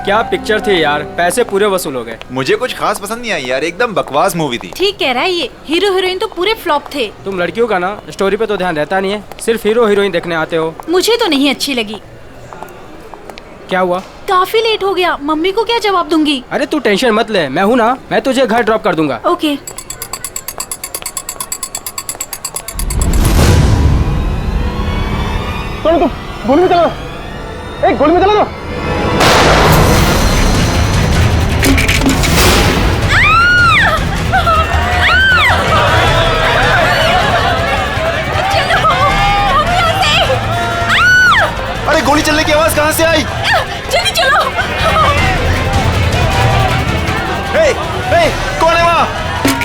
क्या पिक्चर थी यार, पैसे पूरे वसूल हो गए। मुझे कुछ खास पसंद नहीं आई यार, एकदम बकवास मूवी थी। ठीक कह रहा है ये, हीरो हीरोइन तो पूरे फ्लॉप थे। तुम लड़कियों का ना स्टोरी पे तो ध्यान रहता नहीं है, सिर्फ हीरो हीरोइन देखने आते हो। मुझे तो नहीं अच्छी लगी। क्या हुआ? काफी लेट हो गया, मम्मी को क्या जवाब दूंगी? अरे तू टेंशन मत ले, मैं हूँ ना, मैं तुझे घर ड्रॉप कर दूंगा। ओके। तो गोली में चला दो, एक गोली में चला दो। अरे गोली चलने की आवाज कहाँ से आई? जल्दी चलो। हे, कौन है वहाँ?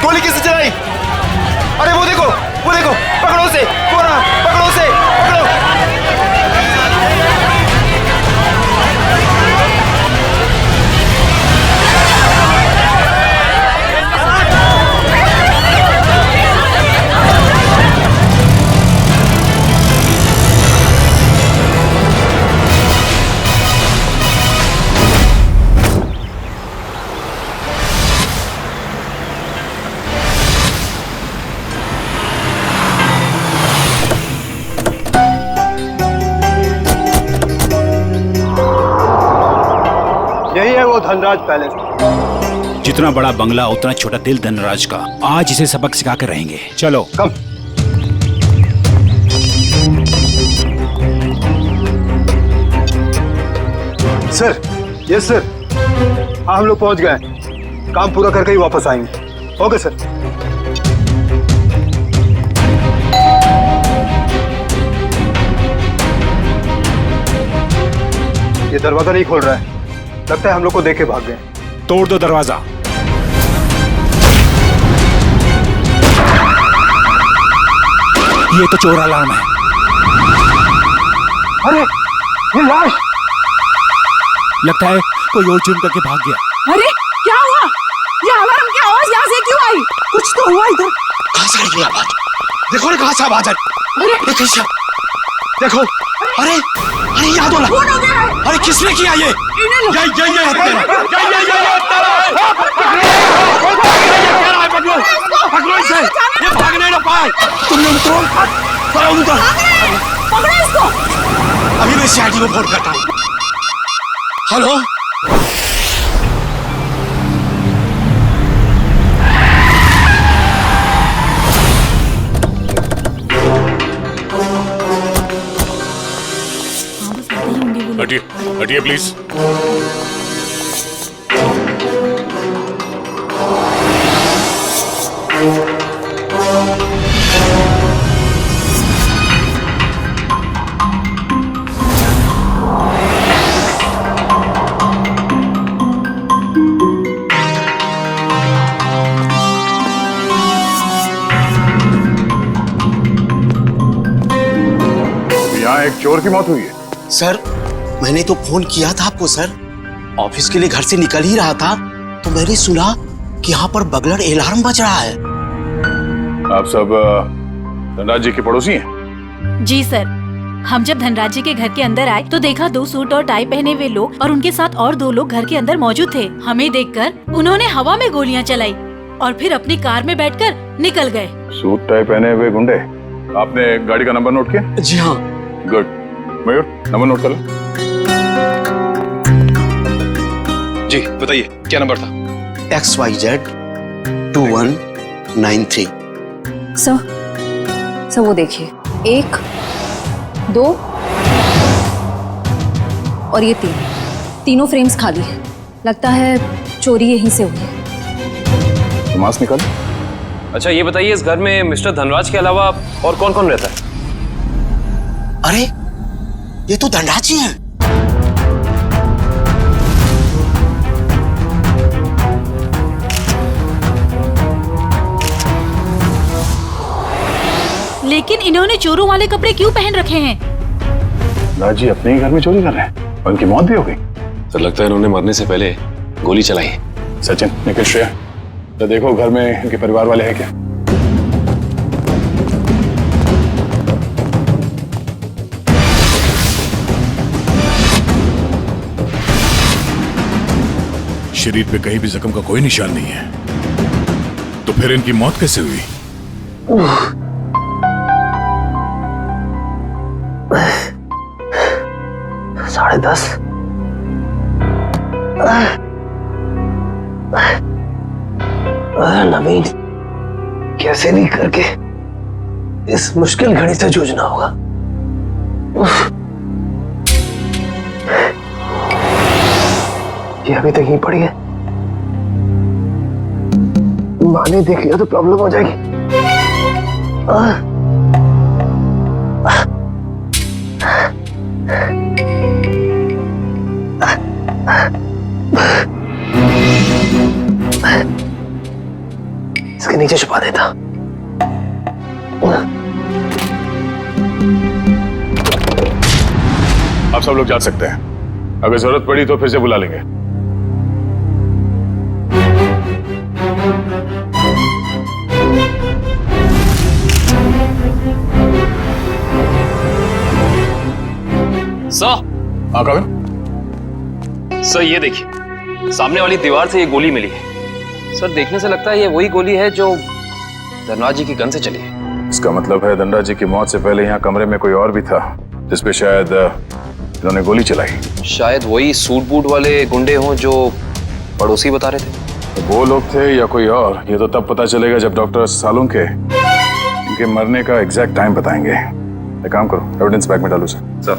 गोली किसने चलाई? अरे वो देखो, पकड़ो उसे, पकड़ो उसे, पकड़ो। यही है वो धनराज पैलेस। जितना बड़ा बंगला उतना छोटा दिल धनराज का। आज इसे सबक सिखा कर रहेंगे। चलो कम। Sir, yes sir. हाँ, हम लोग पहुंच गए। काम पूरा करके ही वापस आएंगे। Okay sir. ये दरवाजा नहीं खोल रहा है, लगता है हम लोग को देख के भाग गए। तोड़ दो दरवाजा। ये तो चोर अलार्म है। अरे ये लाश! लगता है कोई और जुर्म करके भाग गया। अरे क्या हुआ? ये अलार्म की आवाज यहाँ से क्यों आई? कुछ तो हुआ इधर। कहाँ से आई ये आवाज? देखो ना कहाँ से आवाज आई। देखो, अरे याद हो कौन हो गया है? अरे किसने किया ये? पकड़ो इसे, ये भागने ना पाए। तुम लोग तो पकड़ो इसको। अभी मैं सीआईडी को फोन करता हूँ। हेलो, हटिए प्लीज। यहाँ एक चोर की मौत हुई है। सर, मैंने तो फोन किया था आपको सर। ऑफिस के लिए घर से निकल ही रहा था तो मैंने सुना कि यहाँ पर बगलर अलार्म बज रहा है। आप सब धनराज जी के पड़ोसी हैं? जी सर, हम जब धनराज जी के घर के अंदर आए तो देखा 2 सूट और टाई पहने हुए लोग और उनके साथ और 2 लोग घर के अंदर मौजूद थे। हमें देखकर उन्होंने हवा में गोलियां चलाई और फिर अपनी कार में बैठकर निकल गए। सूट टाई पहने हुए गुंडे। आपने गाड़ी का नंबर नोट किया? जी हाँ। गुड। मयूर, नंबर नोट कर लो। जी बताइए, क्या नंबर था? XYZ 2193। सर वो देखिए, 1, 2 और ये 3, तीनों फ्रेम्स खाली है। लगता है चोरी यहीं से हुई है। तो मास्क निकाल। अच्छा ये बताइए, इस घर में मिस्टर धनराज के अलावा और कौन कौन रहता है? अरे ये तो धनराज जी हैं। लेकिन इन्होंने चोरों वाले कपड़े क्यों पहन रखे हैं? धनराज जी अपने ही घर में चोरी कर रहे हैं। उनकी मौत भी हो गई। तो लगता है इन्होंने मरने से पहले गोली चलाई है। सचिन, निखिल, श्रेया, तो देखो घर में इनके परिवार वाले हैं क्या? शरीर पे कहीं भी जख्म का कोई निशान नहीं है, तो फिर इनकी मौत कैसे हुई? साढ़े 10। नवीन, कैसे भी करके इस मुश्किल घड़ी से जूझना होगा। ये अभी तक यहीं पड़ी है, माँ ने देख लिया तो प्रॉब्लम हो जाएगी। इसके नीचे छुपा देता। आप सब लोग जा सकते हैं, अगर जरूरत पड़ी तो फिर से बुला लेंगे। सर। हाँ कविन? सर ये देखिए, सामने वाली दीवार से ये गोली मिली है। सर देखने से लगता है ये वही गोली है जो धनराज जी की गन से चली है। इसका मतलब है धनराज जी की मौत से पहले यहाँ कमरे में कोई और भी था जिसपे शायद इन्होंने गोली चलाई। शायद वही सूट बूट वाले गुंडे हों जो पड़ोसी बता रहे थे। तो वो लोग थे या कोई और, ये तो तब पता चलेगा जब डॉक्टर सालुंके के इनके मरने का एग्जैक्ट टाइम बताएंगे। एक काम करो, एविडेंस बैग में डालो सर।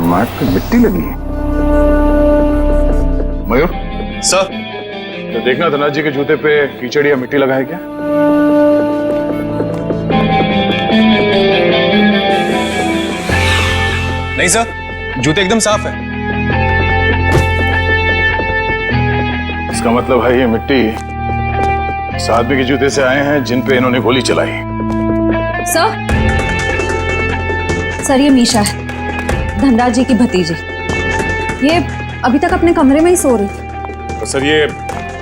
मार्क पे मिट्टी लगी है। मयूर सर, तो देखना धनराज जी के जूते पे कीचड़ या मिट्टी लगा है क्या? नहीं सर, जूते एकदम साफ है। इसका मतलब है ये मिट्टी इस आदमी के जूते से आए हैं जिन पे इन्होंने गोली चलाई। सर ये मीशा है, धनराज जी की भतीजी। ये अभी तक अपने कमरे में ही सो रही थी। तो सर ये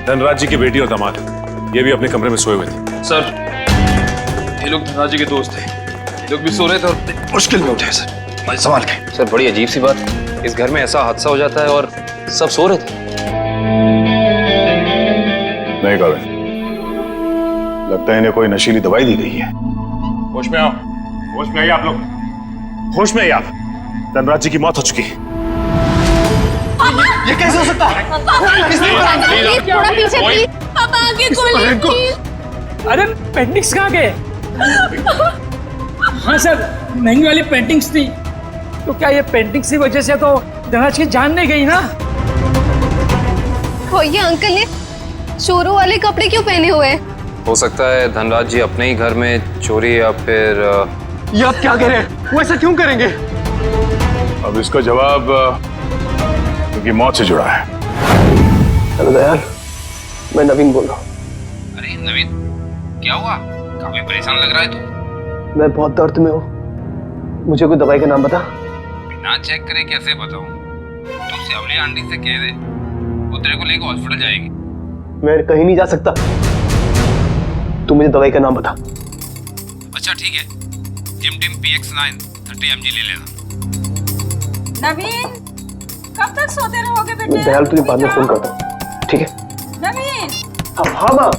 धनराज जी की बेटी और दामाद है, ये भी अपने कमरे में सोए हुए थे। सर ये लोग धनराज जी के दोस्त थे, ये लोग भी सो रहे थे और मुश्किल में उठे सर। मैं संभाल के। सर बड़ी अजीब सी बात, इस घर में ऐसा हादसा हो जाता है और सब सो रहे थे। नहीं कविन, लगता है इन्हें कोई नशीली दवाई दी गई है। होश में आओ, होश में आइए आप लोग, होश में आइए आप। धनराज जी की मौत हो चुकी है। ये कैसे हो सकता है? थोड़ा पीछे प्लीज। पापा आगे गोली प्लीज। अरे पेंटिंग्स कहाँ गए? हाँ सर, महंगी वाली पेंटिंग्स थी। तो क्या ये पेंटिंग्स की वजह से तो धनराज की जान नहीं गई ना? वो ये अंकल ने चोरों वाले कपड़े क्यों पहने हुए हैं? हो सकता है धनराज जी अपने ही घर में चोरी या फिर ये आप क्या कह रहे हैं? वो ऐसा क्यों करेंगे? अब इसका जवाब उनकी मौत से जुड़ा है। हेलो दयाल, मैं नवीन बोल रहा हूँ। अरे नवीन, क्या हुआ? काफी परेशान लग रहा है तू। मैं बहुत दर्द में हूँ, मुझे कोई दवाई का नाम बता। बिना चेक करे कैसे बताऊं? तू सेवली आंटी से कह दे, वो तेरे को लेकर हॉस्पिटल जाएगी। मैं कहीं नहीं जा सकता, तू मुझे दवाई का नाम बता। अच्छा ठीक है, जिमटिम PX9 30 mg ले लेना। नवीन, कब तक सोते रहोगे बेटे? दयाल तुझे बाद में फोन करता हूँ, ठीक है? नवीन। हाँ माँ।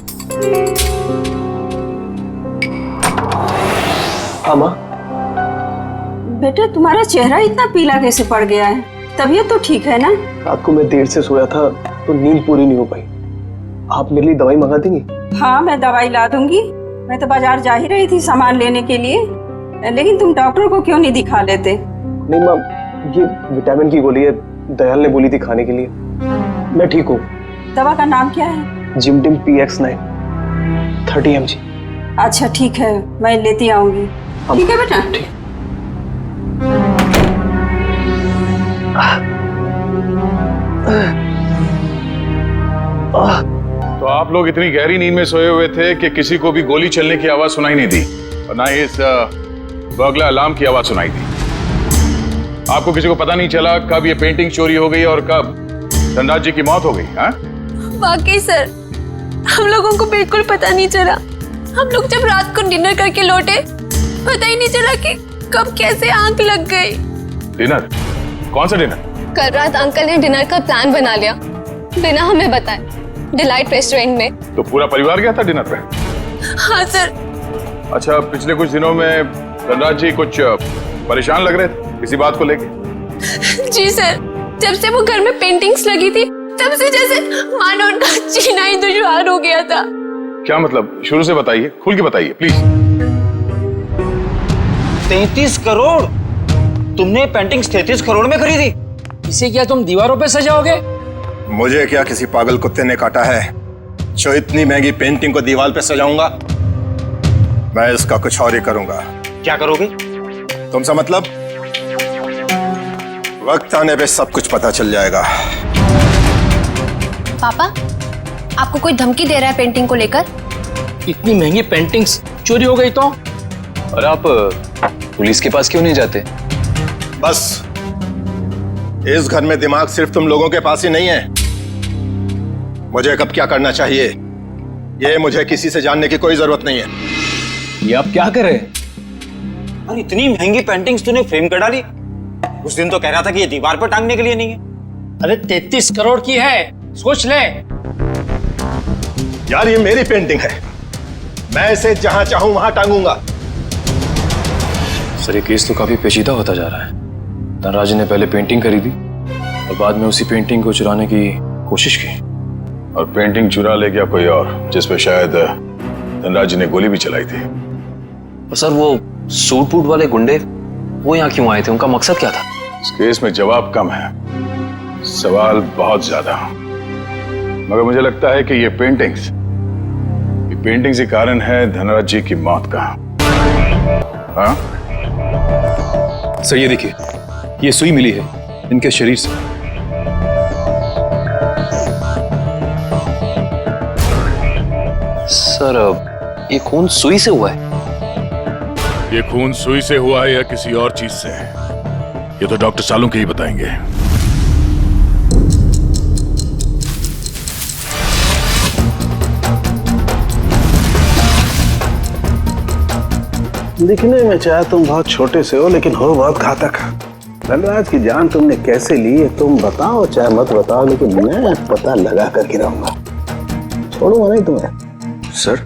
हाँ माँ। बेटा तुम्हारा चेहरा इतना पीला कैसे पड़ गया है? तबीयत तो ठीक है ना? रात को मैं देर से सोया था तो नींद पूरी नहीं हो पाई। आप मेरे लिए दवाई मंगा देंगी? हाँ मैं दवाई ला दूंगी। मैं तो बाजार जा ही रही थी सामान लेने के लिए, लेकिन तुम डॉक्टर को क्यों नहीं दिखा लेते? नहीं माँ, ये विटामिन की गोली है, दयाल ने बोली थी खाने के लिए। मैं ठीक हूँ। दवा का नाम क्या है? जिमटिम PX9 30 mg। अच्छा ठीक है, मैं लेती आऊंगी। ठीक है बेटा। तो आप लोग इतनी गहरी नींद में सोए हुए थे कि किसी को भी गोली चलने की आवाज सुनाई नहीं दी और ना ही इस बर्गला अलार्म की आवाज सुनाई दी। आपको किसी को पता नहीं चला कब ये पेंटिंग चोरी हो गई और कब धनराज जी की मौत हो गई? हाँ? वाकई सर, हम लोगों को बिल्कुल पता नहीं चला। हम लोग जब रात को डिनर करके लौटे, पता ही नहीं चला कि कब कैसे आंख लग गई। डिनर? कौन सा डिनर? कल रात अंकल ने डिनर का प्लान बना लिया बिना हमें बताए, डिलाइट रेस्टोरेंट में। तो पूरा परिवार गया था डिनर पे? हाँ सर। अच्छा, पिछले कुछ दिनों में धनराज जी कुछ परेशान लग रहे थे किसी बात को लेके? जी सर, जब से वो घर में पेंटिंग्स लगी थी तब से जैसे मानो उनका जीना ही दुश्वार हो गया था। क्या मतलब? शुरू से बताइए, खुल के बताइए प्लीज। 33 करोड़? तुमने पेंटिंग्स 33 करोड़ में खरीदी? इसे क्या तुम दीवारों पे सजाओगे? मुझे क्या किसी पागल कुत्ते ने काटा है जो इतनी महंगी पेंटिंग को दीवार पे सजाऊंगा? मैं इसका कुछ और ही करूंगा। क्या करोगे? तुमसे मतलब? वक्त आने पे सब कुछ पता चल जाएगा। पापा, आपको कोई धमकी दे रहा है पेंटिंग को लेकर? इतनी महंगी पेंटिंग्स चोरी हो गई तो? और आप पुलिस के पास क्यों नहीं जाते? बस, इस घर में दिमाग सिर्फ तुम लोगों के पास ही नहीं है। मुझे कब क्या करना चाहिए ये मुझे किसी से जानने की कोई जरूरत नहीं है। ये आप क्या कर रहे हैं? अरे इतनी महंगी पेंटिंग्स तूने फ्रेम कर डाली? उस दिन तो कह रहा था कि ये दीवार पर टांगने के लिए नहीं है। अरे 33 करोड़ की है, सोच ले। यार ये मेरी पेंटिंग है, मैं इसे जहां चाहूं वहां टांगूंगा। सर, ये केस तो काफी पेचीदा होता जा रहा है। धनराज ने पहले पेंटिंग खरीदी और बाद में उसी पेंटिंग को चुराने की कोशिश की। और पेंटिंग चुरा ले गया कोई और, जिसपे शायद धनराज ने गोली भी चलाई थी। और सर, वो सूट बूट वाले गुंडे वो यहाँ क्यों आए थे? उनका मकसद क्या था? इस केस में जवाब कम है, सवाल बहुत ज्यादा। मगर मुझे लगता है कि ये पेंटिंग्स ही कारण है धनराज जी की मौत का। हाँ? सर, ये देखिए, ये सुई मिली है इनके शरीर से। सर, ये खून सुई से हुआ है? ये खून सुई से हुआ है या किसी और चीज से, ये तो डॉक्टर सालुंके ही बताएंगे। दिखने में चाहे तुम बहुत छोटे से हो, लेकिन हो बहुत घातक। धनराज की जान तुमने कैसे ली है तुम बताओ, चाहे मत बताओ, लेकिन मैं पता लगा कर गिराऊंगा, छोड़ूंगा नहीं तुम्हें। सर,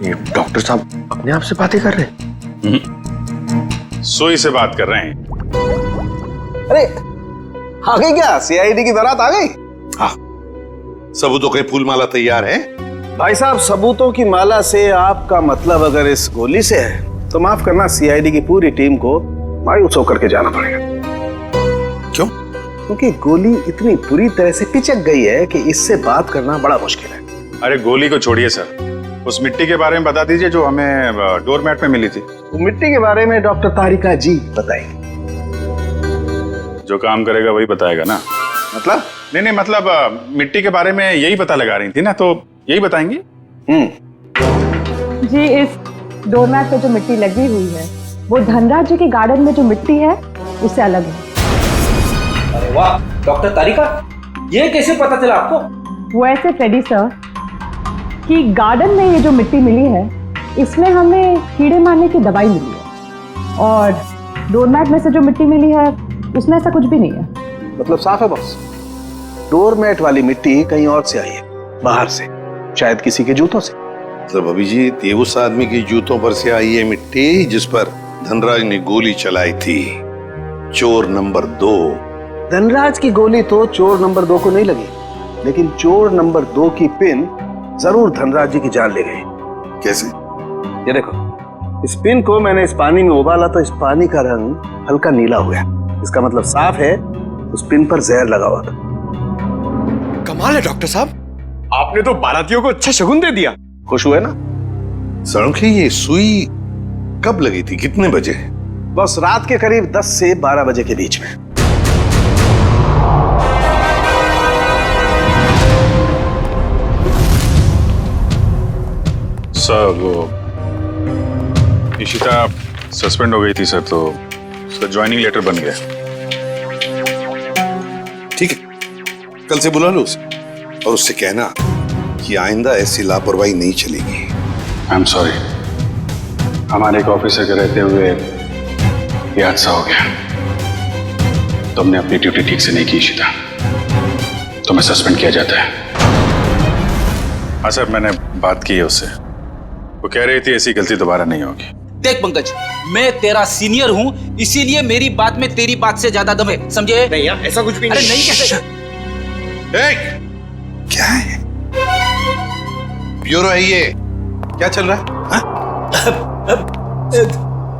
ये डॉक्टर साहब अपने आप से बातें कर रहे हैं? सुई से बात कर रहे हैं। अरे आ गई क्या? सीआईडी की बारात आ गई? हाँ, सबूतों के फूल माला तैयार है। भाई साहब, सबूतों की माला से आपका मतलब अगर इस गोली से है तो माफ करना, सीआईडी की पूरी टीम को मायूस होकर के जाना पड़ेगा। क्यों? क्योंकि गोली इतनी बुरी तरह से पिचक गई है कि इससे बात करना बड़ा मुश्किल है। अरे गोली को छोड़िए सर, उस मिट्टी के बारे में बता दीजिए जो हमें डोरमैट में मिली थी। तो मिट्टी के बारे में डॉक्टर तारिका जी बताएंगे। जो काम करेगा वही बताएगा ना? मतलब? नहीं, मतलब मिट्टी के बारे में यही पता लगा रही थी ना, तो यही बताएंगी। जी, इस डोरमैट पे जो मिट्टी लगी हुई है वो धनराज जी के गार्डन में जो मिट्टी है उससे अलग है। अरे वाह डॉक्टर तारिका, ये कैसे पता चला आपको? वो ऐसे फ्रेडी सर कि गार्डन में ये जो मिट्टी मिली है इसमें हमें कीड़े मारने की दवाई मिली है, और डोरमैट में से जो मिट्टी मिली है उसमें ऐसा कुछ भी नहीं है। मतलब साफ है बॉस, डोरमैट वाली मिट्टी कहीं और से आई है, बाहर से, शायद किसी के जूतों से। मतलब अभिजीत, ये उस आदमी की जूतों पर से आई है मिट्टी जिस पर धनराज ने गोली चलाई थी, चोर नंबर 2। धनराज की गोली तो चोर नंबर 2 को नहीं लगी, लेकिन चोर नंबर 2 की पिन जरूर धनराज जी की जान ले गई। कैसे? ये देखो, इस पिन को मैंने इस पानी में उबाला तो इस पानी का रंग हल्का नीला हो गया। इसका मतलब साफ है उस पिन पर जहर लगा हुआ था। कमाल है डॉक्टर साहब, आपने तो बारातियों को अच्छा शगुन दे दिया। खुश हुए ना? सड़की, ये सुई कब लगी थी, कितने बजे? बस रात के करीब 10 से 12 बजे के बीच में। सर, वो इशिता सस्पेंड हो गई थी सर, तो उसका ज्वाइनिंग लेटर बन गया। ठीक है, कल से बुला लो उसे और उससे कहना कि आइंदा ऐसी लापरवाही नहीं चलेगी। आई एम सॉरी, हमारे एक ऑफिसर के रहते हुए ये हादसा हो गया। तुमने अपनी ड्यूटी ठीक से नहीं की इशिता, तुम्हें सस्पेंड किया जाता है। हाँ सर, मैंने बात की है उससे, वो कह रही थी ऐसी गलती दोबारा नहीं होगी। देख पंकज, मैं तेरा सीनियर हूँ, इसीलिए मेरी बात में तेरी बात से ज्यादा दम है, समझे? नहीं यार, ऐसा कुछ भी नहीं। अरे नहीं कैसे? क्या है? ब्यूरो है ये, क्या चल रहा है?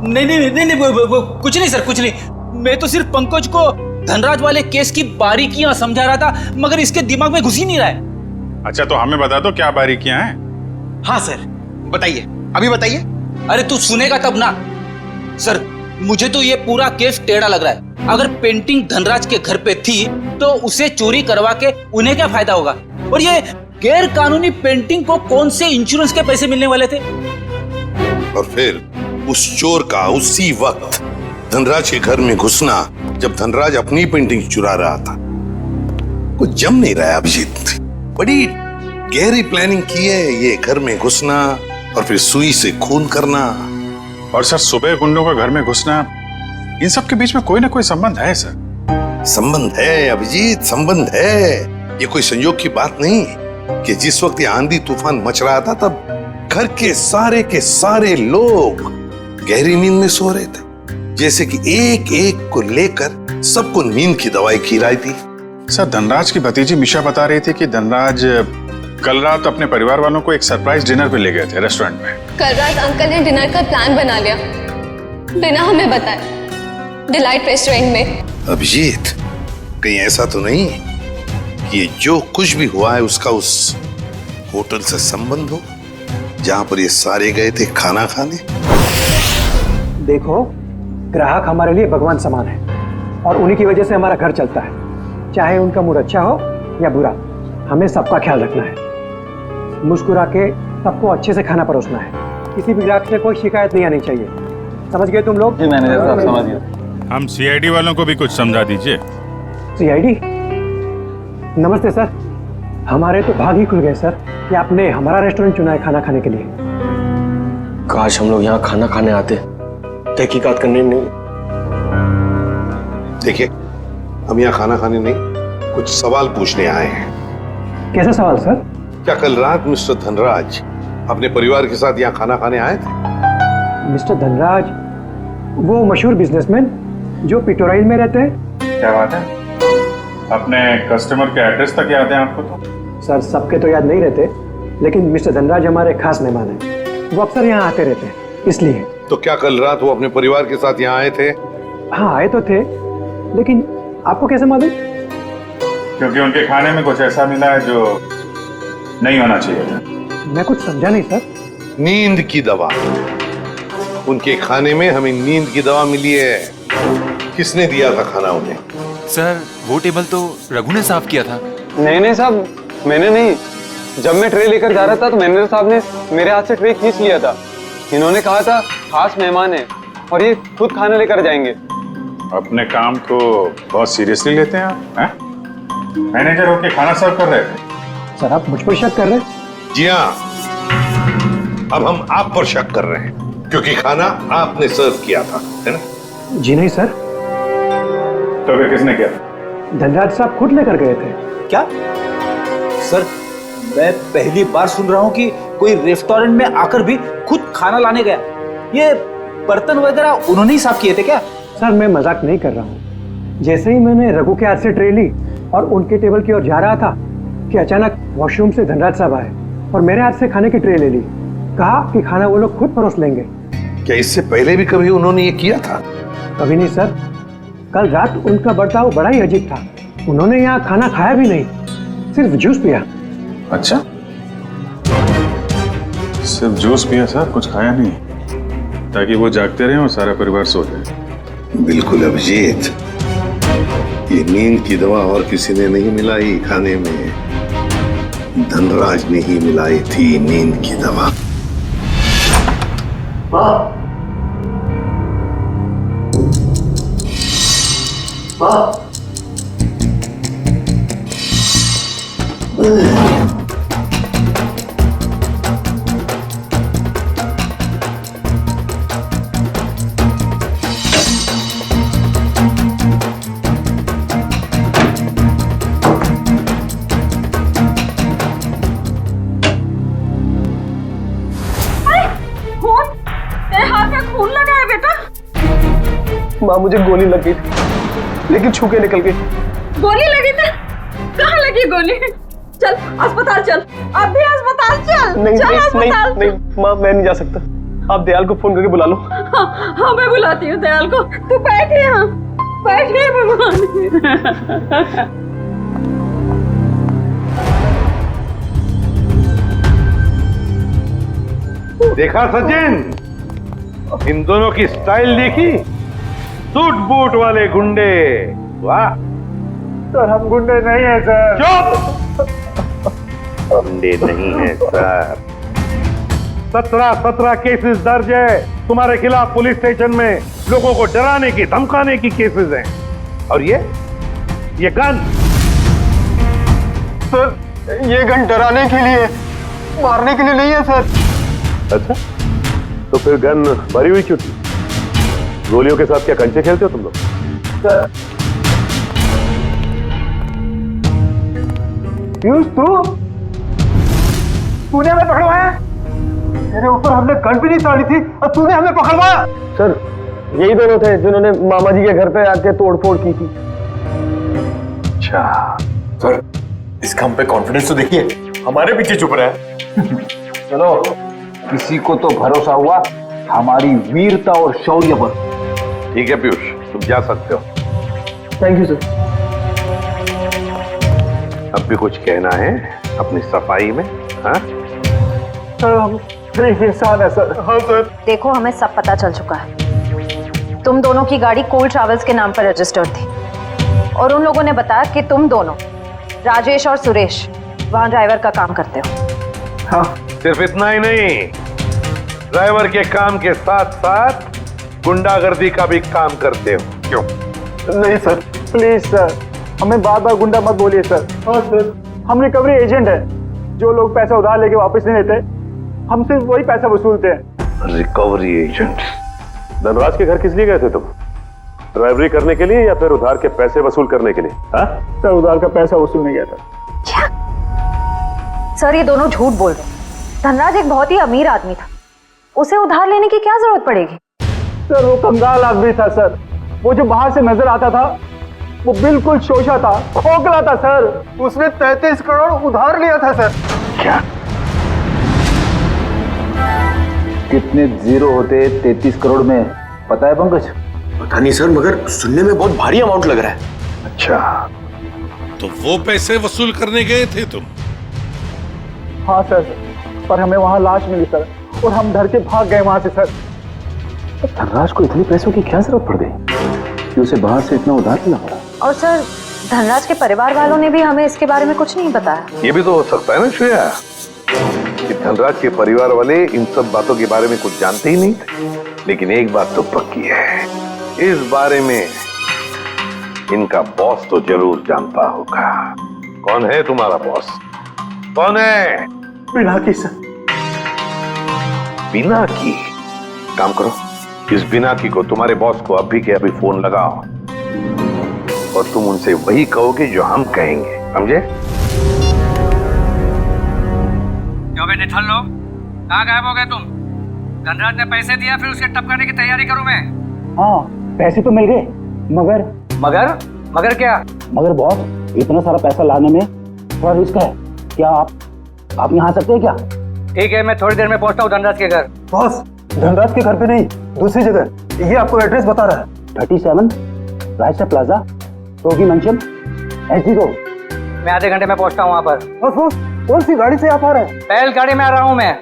नहीं, वो कुछ नहीं सर, कुछ नहीं। मैं तो सिर्फ पंकज को धनराज वाले केस की बारीकियां समझा रहा था, मगर इसके दिमाग में घुस ही नहीं रहा है। अच्छा, तो हमें बता दो क्या बारीकियां हैं। हाँ सर, बताइए, अभी बताइए। अरे तू सुनेगा तब ना। सर, मुझे तो ये पूरा केस टेढ़ा लग रहा है। अगर पेंटिंग धनराज के घर पे थी तो उसे चोरी करवा के उन्हें क्या फायदा होगा? और ये गैर कानूनी पेंटिंग को कौन से इंश्योरेंस के पैसे मिलने वाले थे? और फिर उस चोर का उसी वक्त धनराज के घर में घुसना, जब धनराज अपनी पेंटिंग चुरा रहा था। कुछ जम नहीं रहा है अभिजीत। बड़ी गहरी प्लानिंग की है ये घर में घुसना और फिर सुई से खून करना। और सर, सुबह गुंडों का घर में घुसना, इन सब के बीच में कोई ना कोई संबंध है सर। संबंध है अभिजीत, संबंध है। ये कोई संयोग की बात नहीं कि जिस वक्त ये आंधी तूफान मच रहा था तब घर के सारे लोग गहरी नींद में सो रहे थे, जैसे कि एक एक को लेकर सबको नींद की दवाई खिलाई थी। सर, धनराज की भतीजी मिशा बता रही थी कि धनराज कल रात अपने परिवार वालों को एक सरप्राइज डिनर पे ले गए थे रेस्टोरेंट में। कल रात अंकल ने डिनर का प्लान बना लिया बिना हमें बताए, डिलाइट रेस्टोरेंट में। अभिजीत, कहीं ऐसा तो नहीं कि ये जो कुछ भी हुआ है उसका उस होटल से संबंध हो जहां पर ये सारे गए थे खाना खाने? देखो, ग्राहक हमारे लिए भगवान समान है और उन्हीं की वजह से हमारा घर चलता है। चाहे उनका मूड अच्छा हो या बुरा, हमें सबका ख्याल रखना है। मुस्कुरा के सबको अच्छे से खाना परोसना है। किसी भी ग्राहक से कोई शिकायत नहीं आनी चाहिए। समझ गए तुम लोग? जी मैनेजर साहब, समझ गए। हम सीआईडी वालों को भी कुछ समझा दीजिए। सीआईडी? नमस्ते सर, हमारे तो भाग ही खुल गए सर कि आपने हमारा रेस्टोरेंट चुना है खाना खाने के लिए। काश हम लोग यहाँ खाना खाने आते, तहकीकात करने नहीं। देखिए, हम यहाँ खाना खाने नहीं, कुछ सवाल पूछने आए हैं। कैसा सवाल सर? क्या कल रात मिस्टर धनराज अपने परिवार के साथ यहाँ खाना खाने आए थे? मिस्टर धनराज, वो मशहूर बिजनेसमैन जो पिटोराइल में रहते हैं। क्या बात है? अपने कस्टमर के एड्रेस तक याद है आपको? तो सर, सबके तो याद नहीं रहते, लेकिन मिस्टर धनराज हमारे खास मेहमान हैं। वो अक्सर यहाँ आते रहते हैं, इसलिए। तो क्या कल रात वो अपने परिवार के साथ यहाँ आए थे? हाँ, आए तो थे, लेकिन आपको कैसे मालूम? क्योंकि उनके खाने में कुछ ऐसा मिला है जो नहीं होना चाहिए था। मैं कुछ समझा नहीं सर। नींद की दवा। उनके खाने में हमें नींद की दवा मिली है। किसने दिया था खाना उन्हें? सर, वो टेबल तो रघु ने साफ किया था। नहीं साहब, मैंने नहीं। जब मैं ट्रे लेकर जा रहा था तो मैनेजर साहब ने मेरे हाथ से ट्रे खींच लिया था। इन्होंने कहा था खास मेहमान है और ये खुद खाना लेकर जाएंगे। अपने काम को बहुत सीरियसली लेते हैं आप, हैं? मैनेजर होके खाना सर्व कर रहे थे। सर, आप मुझ पर शक कर रहे हैं? जी हाँ, अब हम आप पर शक कर रहे हैं क्योंकि खाना आपने सर्व किया था, है ना? जी नहीं सर। तो फिर किसने किया? धनराज साहब खुद लेकर गए थे। क्या सर, मैं पहली बार सुन रहा हूँ कि कोई रेस्टोरेंट में आकर भी खुद खाना लाने गया। ये बर्तन वगैरह उन्होंने ही साफ किए थे क्या? सर, मैं मजाक नहीं कर रहा हूँ। जैसे ही मैंने रघु के हाथ से ट्रे ली और उनके टेबल की ओर जा रहा था कि अचानक वॉशरूम से धनराज साहब आए और मेरे हाथ से खाने की ट्रे ले ली। कहा कि खाना वो लोग खुद परोस लेंगे। क्या इससे पहले भी कभी उन्होंने ये किया था? कभी नहीं सर। कल रात उनका बर्ताव बड़ा ही अजीब था। उन्होंने यहाँ खाना खाया भी नहीं, सिर्फ जूस पिया। अच्छा, सिर्फ जूस पिया सर, कुछ खाया नहीं, ताकि वो जागते रहे और सारा परिवार सो जाए। बिल्कुल अभिजीत, ये नींद की दवा और किसी ने नहीं मिलाई खाने में, धनराज ने ही मिलाई थी नींद की दवा। माँ मुझे गोली लग गई थी, लेकिन छू के निकल गई। गोली लगी थी? कहाँ लगी गोली? चल अस्पताल चल, अब भी अस्पताल चल। नहीं चल नहीं अस्पताल। नहीं माँ, मैं नहीं जा सकता। आप दयाल को फोन करके बुला लो। हाँ मैं बुलाती हूँ दयाल को। तू बैठ यहाँ, बैठ भगवान। देखा सचिन, इन दोनों की स्टाइल देखी? सूट बूट वाले गुंडे। वाह सर हम गुंडे नहीं हैं सर। चुप! गुंडे नहीं है सर। 17 केसेस दर्ज है तुम्हारे खिलाफ पुलिस स्टेशन में। लोगों को डराने की धमकाने की केसेस हैं। और ये गन? सर ये गन डराने के लिए, मारने के लिए नहीं है सर। अच्छा, तो फिर गन भरी हुई क्यों थी? गोलियों के साथ क्या कंचे खेलते हो तुम लोग? सर पीयूष तूने हमें पकड़वाया? तेरे ऊपर हमने गन भी नहीं ताड़ी थी और तूने हमें पकड़वाया? सर यही दोनों थे जिन्होंने मामा जी के घर पे आके तोड़फोड़ की थी। अच्छा सर, इसका हम पे कॉन्फिडेंस तो देखिए, हमारे पीछे चुप रहा है। चलो, किसी को तो भरोसा हुआ हमारी वीरता और शौर्य पर। ठीक है पीयूष, तुम जा सकते हो। Thank you sir. अब भी कुछ कहना है अपनी सफाई में? हाँ सर हम एक इंसान है सर। हाँ सर। देखो हमें सब पता चल चुका है। तुम दोनों की गाड़ी कोल ट्रैवल्स के नाम पर रजिस्टर्ड थी और उन लोगों ने बताया कि तुम दोनों, राजेश और सुरेश, वहां ड्राइवर का काम करते हो। हाँ। सिर्फ इतना ही नहीं, ड्राइवर के काम के साथ साथ गुंडागर्दी का भी काम करते हो। क्यों? नहीं सर, प्लीज सर, हमें बार बार गुंडा मत बोलिए सर। हाँ सर, हम रिकवरी एजेंट है। जो लोग पैसा उधार लेके वापस नहीं लेते, हम सिर्फ वही पैसा वसूलते हैं। Recovery agent? धनराज के घर किस लिए गए थे तुम? ड्राइवरी करने के लिए या फिर उधार के पैसे वसूल करने के लिए? हाँ सर, उधार का पैसा वसूलने गया था। क्या? सर ये दोनों झूठ बोल रहे हैं। धनराज एक बहुत ही अमीर आदमी था, उसे उधार लेने की क्या जरूरत पड़ेगी? सर वो कंगाल आदमी था सर। वो जो बाहर से नजर आता था वो बिल्कुल शोषा था, खोखला था सर। उसने 33 करोड़ उधार लिया था सर। क्या? कितने जीरो होते 33 करोड़ में, पता है पंकज? पता नहीं सर, मगर सुनने में बहुत भारी अमाउंट लग रहा है। अच्छा, तो वो पैसे वसूल करने गए थे तुम? हाँ सर, पर हमें वहां लाश मिली सर और हम डर के भाग गए वहां से सर। धनराज को इतने पैसों की क्या जरूरत पड़ गई कि उसे बाहर से इतना उधार लेना पड़ा? और सर धनराज के परिवार वालों ने भी हमें इसके बारे में कुछ नहीं बताया। ये भी तो हो सकता है ना श्रेया, कि धनराज के परिवार वाले इन सब बातों के बारे में कुछ जानते ही नहीं थे। लेकिन एक बात तो पक्की है, इस बारे में इनका बॉस तो जरूर जानता होगा। कौन है तुम्हारा बॉस? कौन है? पिनाकी सर। पिनाकी? काम करो, इस पिनाकी को, तुम्हारे बॉस को अभी के अभी फोन लगाओ और तुम उनसे वही कहोगे जो हम कहेंगे, समझे? क्यों बे निठल्लो, कहाँ गायब हो गए तुम? धनराज ने पैसे दिया, फिर उसके टपकाने की तैयारी करूं मैं? हाँ पैसे तो मिल गए, मगर क्या? मगर बॉस, इतना सारा पैसा लाने में थोड़ा रिस्क है। क्या आप यहाँ आ सकते हैं क्या? ठीक है, मैं थोड़ी देर में पहुंचता हूँ धनराज के घर। बॉस, धनराज के घर पे नहीं, दूसरी जगह। ये आपको एड्रेस बता रहा है। 37 रायसा प्लाजा, रोगी मंचन, एसडी रोड। मैं आधे घंटे में पहुंचता हूँ वहाँ पर। बॉस, कौन सी गाड़ी से आप आ रहे हैं? पहल गाड़ी में आ रहा हूँ मैं।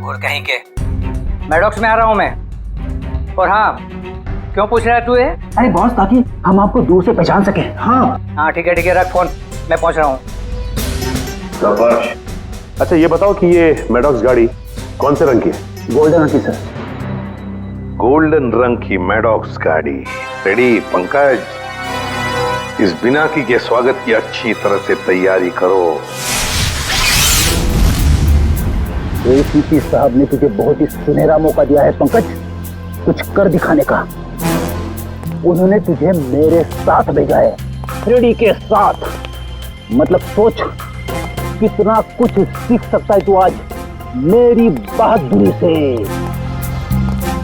और कहीं के मैडॉक्स में आ रहा हूँ मैं। और हाँ, क्यों पूछ रहा है तू ये? अरे बॉस, ताकि हम आपको दूर से पहचान सके। हाँ ठीक है, रख फोन, मैं पहुंच रहा हूँ। अच्छा ये बताओ कि ये मैडॉक्स गाड़ी कौन से रंग की है? गोल्डन रंग की सर। गोल्डन रंग की मैडॉक्स गाड़ी रेडी? पंकज, इस बिनाकी के स्वागत की अच्छी तरह से तैयारी करो। एसीपी साहब ने तुझे बहुत ही सुनहरा मौका दिया है पंकज, कुछ कर दिखाने का। उन्होंने तुझे मेरे साथ भेजा है, रेडी के साथ। मतलब सोच कितना कुछ सीख सकता है तू आज मेरी बहादुरी से।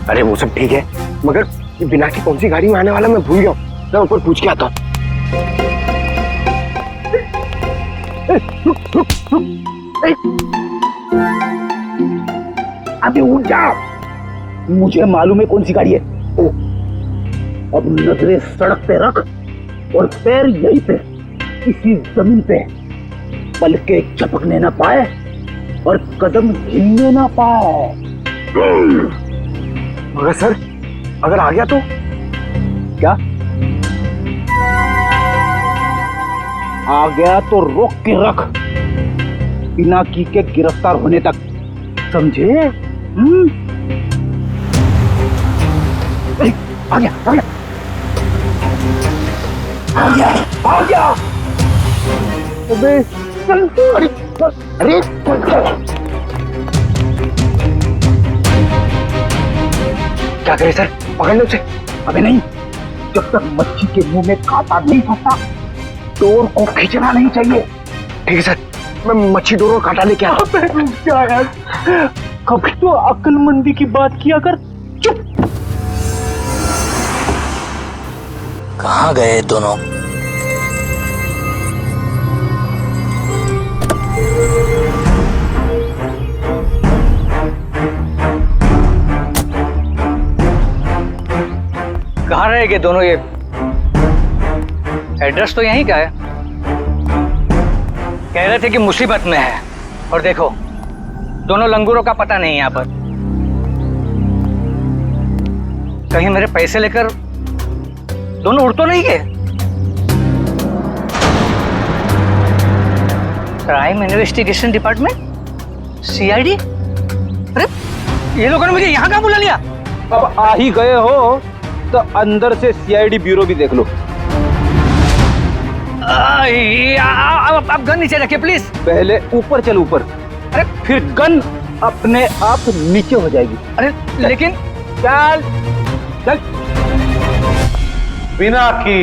अरे वो सब ठीक है, मगर बिना की कौन सी गाड़ी में आने वाला मैं भूल गया हूँ। मैं ऊपर पूछ के आता हूँ। अभी उठ जा, मुझे मालूम है कौन सी गाड़ी है। अब नजरें सड़क पे रख और पैर यहीं पे इसी जमीन पे, पलके झपकने ना पाए और कदम हिलने ना पाए। मगर सर अगर आ गया तो क्या? आ गया तो रोक के रख, बिना की के गिरफ्तार होने तक, समझे? आ गया आ गया आ गया आ गया। अबे चल, अरे अरे क्या करे सर, पकड़ लो उसे। अबे नहीं, जब तक मच्छी के मुंह में कांटा नहीं फंसता डोर को खींचना नहीं चाहिए। ठीक है सर, मैं मच्छी डोर और कांटा लेके आता हूं। क्या यार, कभी तो अक्लमंदी की बात किया कर। चुप। कहाँ गए दोनों? कहाँ रहेंगे दोनों? ये एड्रेस तो यहीं का है। कह रहे थे कि मुसीबत में है, और देखो दोनों लंगूरों का पता नहीं यहाँ पर। कहीं मेरे पैसे लेकर दोनों उड़ तो नहीं गए? Crime investigation department, CID? अरे ये लोगों ने मुझे यहाँ कहाँ बुला लिया? अब आ ही गए हो तो अंदर से सीआईडी ब्यूरो भी देख लो। आप गन नीचे रखिए प्लीज। पहले ऊपर चल, ऊपर। अरे फिर गन अपने आप नीचे हो जाएगी। अरे लेकिन चल चल। बिना की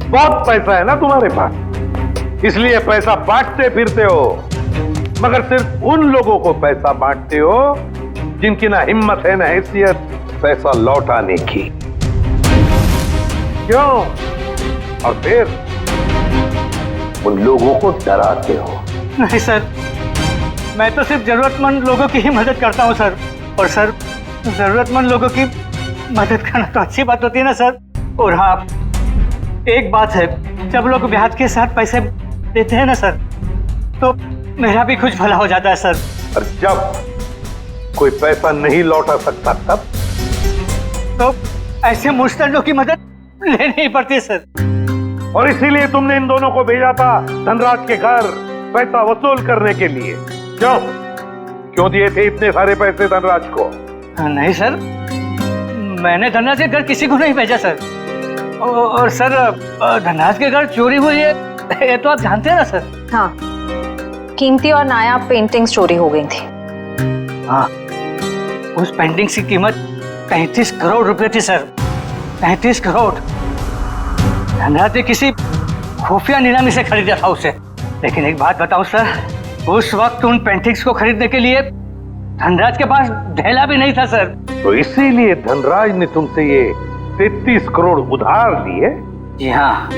बहुत पैसा है ना तुम्हारे पास, इसलिए पैसा बांटते फिरते हो, मगर सिर्फ उन लोगों को पैसा बांटते हो जिनकी ना हिम्मत है ना हैसियत पैसा लौटाने की। क्यों? और फिर उन लोगों को डराते हो। नहीं सर, मैं तो सिर्फ जरूरतमंद लोगों की ही मदद करता हूँ सर। और सर, जरूरतमंद लोगों की मदद करना तो अच्छी बात होती है ना सर। और हाँ, एक बात है, जब लोग ब्याज के साथ पैसे देते हैं ना सर, तो मेरा भी कुछ भला हो जाता है सर। और जब कोई पैसा नहीं लौटा सकता तब तो ऐसे मुश्तलों की मदद लेनी ही पड़ती है सर। और इसीलिए तुमने इन दोनों को भेजा था धनराज के घर पैसा वसूल करने के लिए। क्यों दिए थे इतने सारे पैसे धनराज को? नहीं सर, मैंने धनराज के घर किसी को नहीं भेजा सर। और सर, धनराज के घर चोरी हुई है ये तो आप जानते हैं ना सर। हाँ, कीमती और नायाब पेंटिंग्स चोरी हो गई थी। हाँ, उस पेंटिंग की कीमत 35 करोड़ रुपए थी सर। 35 करोड़। धनराज ने किसी खुफिया नीलामी से खरीदा था उसे। लेकिन एक बात बताऊं सर, उस वक्त उन पेंटिंग्स को खरीदने के लिए धनराज के पास ढेला भी नहीं था सर। तो इसीलिए धनराज ने तुमसे ये 33 करोड़ उधार लिए? जी हाँ,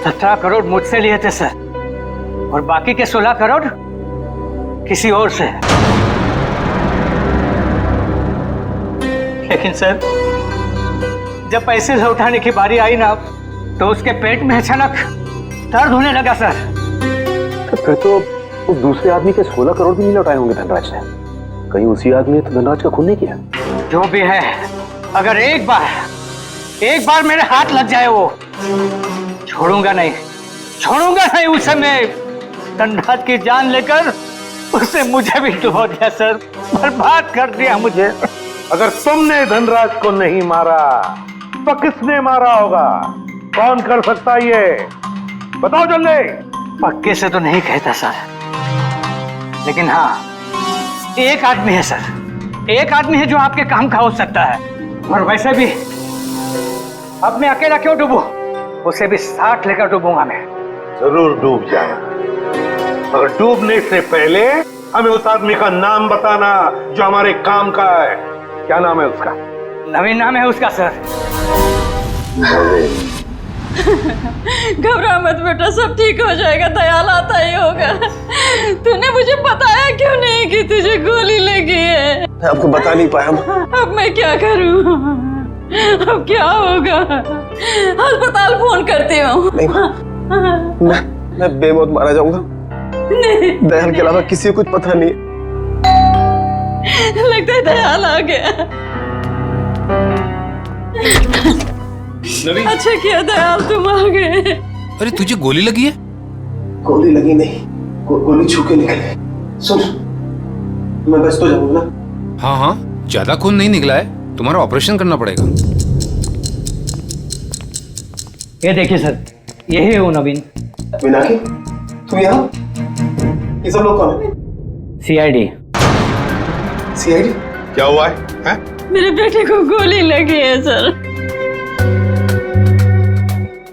17 करोड़ मुझसे लिए थे सर, और बाकी के 16 करोड़ किसी और से। लेकिन सर, जब पैसे लौटाने की बारी आई ना, तो उसके पेट में अचानक दर्द होने लगा सर। तो फिर तो उस दूसरे आदमी के 16 करोड़ भी नहीं लौटाए होंगे धनराज ने। कहीं उसी आदमी ने तो धनराज का खून नहीं किया? जो भी है, अगर एक बार मेरे हाथ लग जाए, वो छोड़ूंगा नहीं उसे। मैं धनराज की जान लेकर उससे मुझे भी डुबो दिया सर, बर्बाद कर दिया मुझे। अगर तुमने धनराज को नहीं मारा तो किसने मारा होगा? कौन कर सकता ये? बताओ जल्दी। पक्के से तो नहीं कहता सर, लेकिन हाँ, एक आदमी है सर। एक आदमी है जो आपके काम का हो सकता है। और वैसे भी अब मैं अकेला क्यों डूबूं? उसे भी साथ लेकर डूबूंगा मैं। जरूर डूब जाए, मगर डूबने से पहले हमें उस आदमी का नाम बताना जो हमारे काम का है। क्या नाम है उसका? नवीन नाम है उसका सर। घबरा मत बेटा, सब ठीक हो जाएगा, दयाल आता ही होगा। तूने मुझे बताया क्यों नहीं कि तुझे गोली लगी है? मैं आपको बता नहीं पाया। अब मैं क्या करूं? अब क्या होगा? अस्पताल फोन करती हूँ। मैं बेमौत मारा जाऊंगा। दयाल के अलावा किसी को कुछ पता नहीं। लगता है दयाल आ गया। नवीन। अच्छा किया दयाल तुम आ गए। अरे तुझे गोली लगी है? गोली लगी नहीं, गोली छू के निकली। सुन, मैं बच तो जाऊंगा ना? हाँ हाँ, ज्यादा खून नहीं निकला है, तुम्हारा ऑपरेशन करना पड़ेगा। ये देखिए सर, यही है वो नवीन। मीनाक्षी, तुम यहाँ? ये सब लोग कौन है? सीआईडी। सीआईडी? क्या हुआ है? मेरे बेटे को गोली लगी है सर।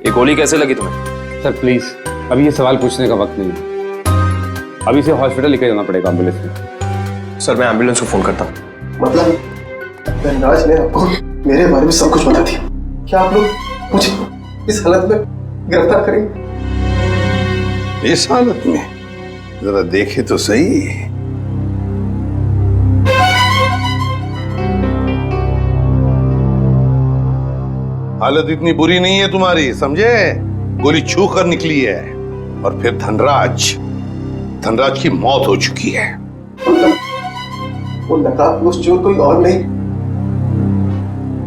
ये गोली कैसे लगी तुम्हें? सर प्लीज, अभी ये सवाल पूछने का वक्त नहीं है। अभी से हॉस्पिटल लेकर जाना पड़ेगा एम्बुलेंस में। सर मैं एम्बुलेंस को फोन करता हूँ। मतलब धनराज ने आपको मेरे बारे में सब कुछ बता दिया? क्या आप लोग मुझे इस हालत में गिरफ्तार करेंगे? इस हालत में जरा देखे तो सही। हालत इतनी बुरी नहीं है तुम्हारी, समझे? गोली छू कर निकली है और फिर धनराज की मौत हो चुकी है। वो नकाबपोश चोर कोई और नहीं,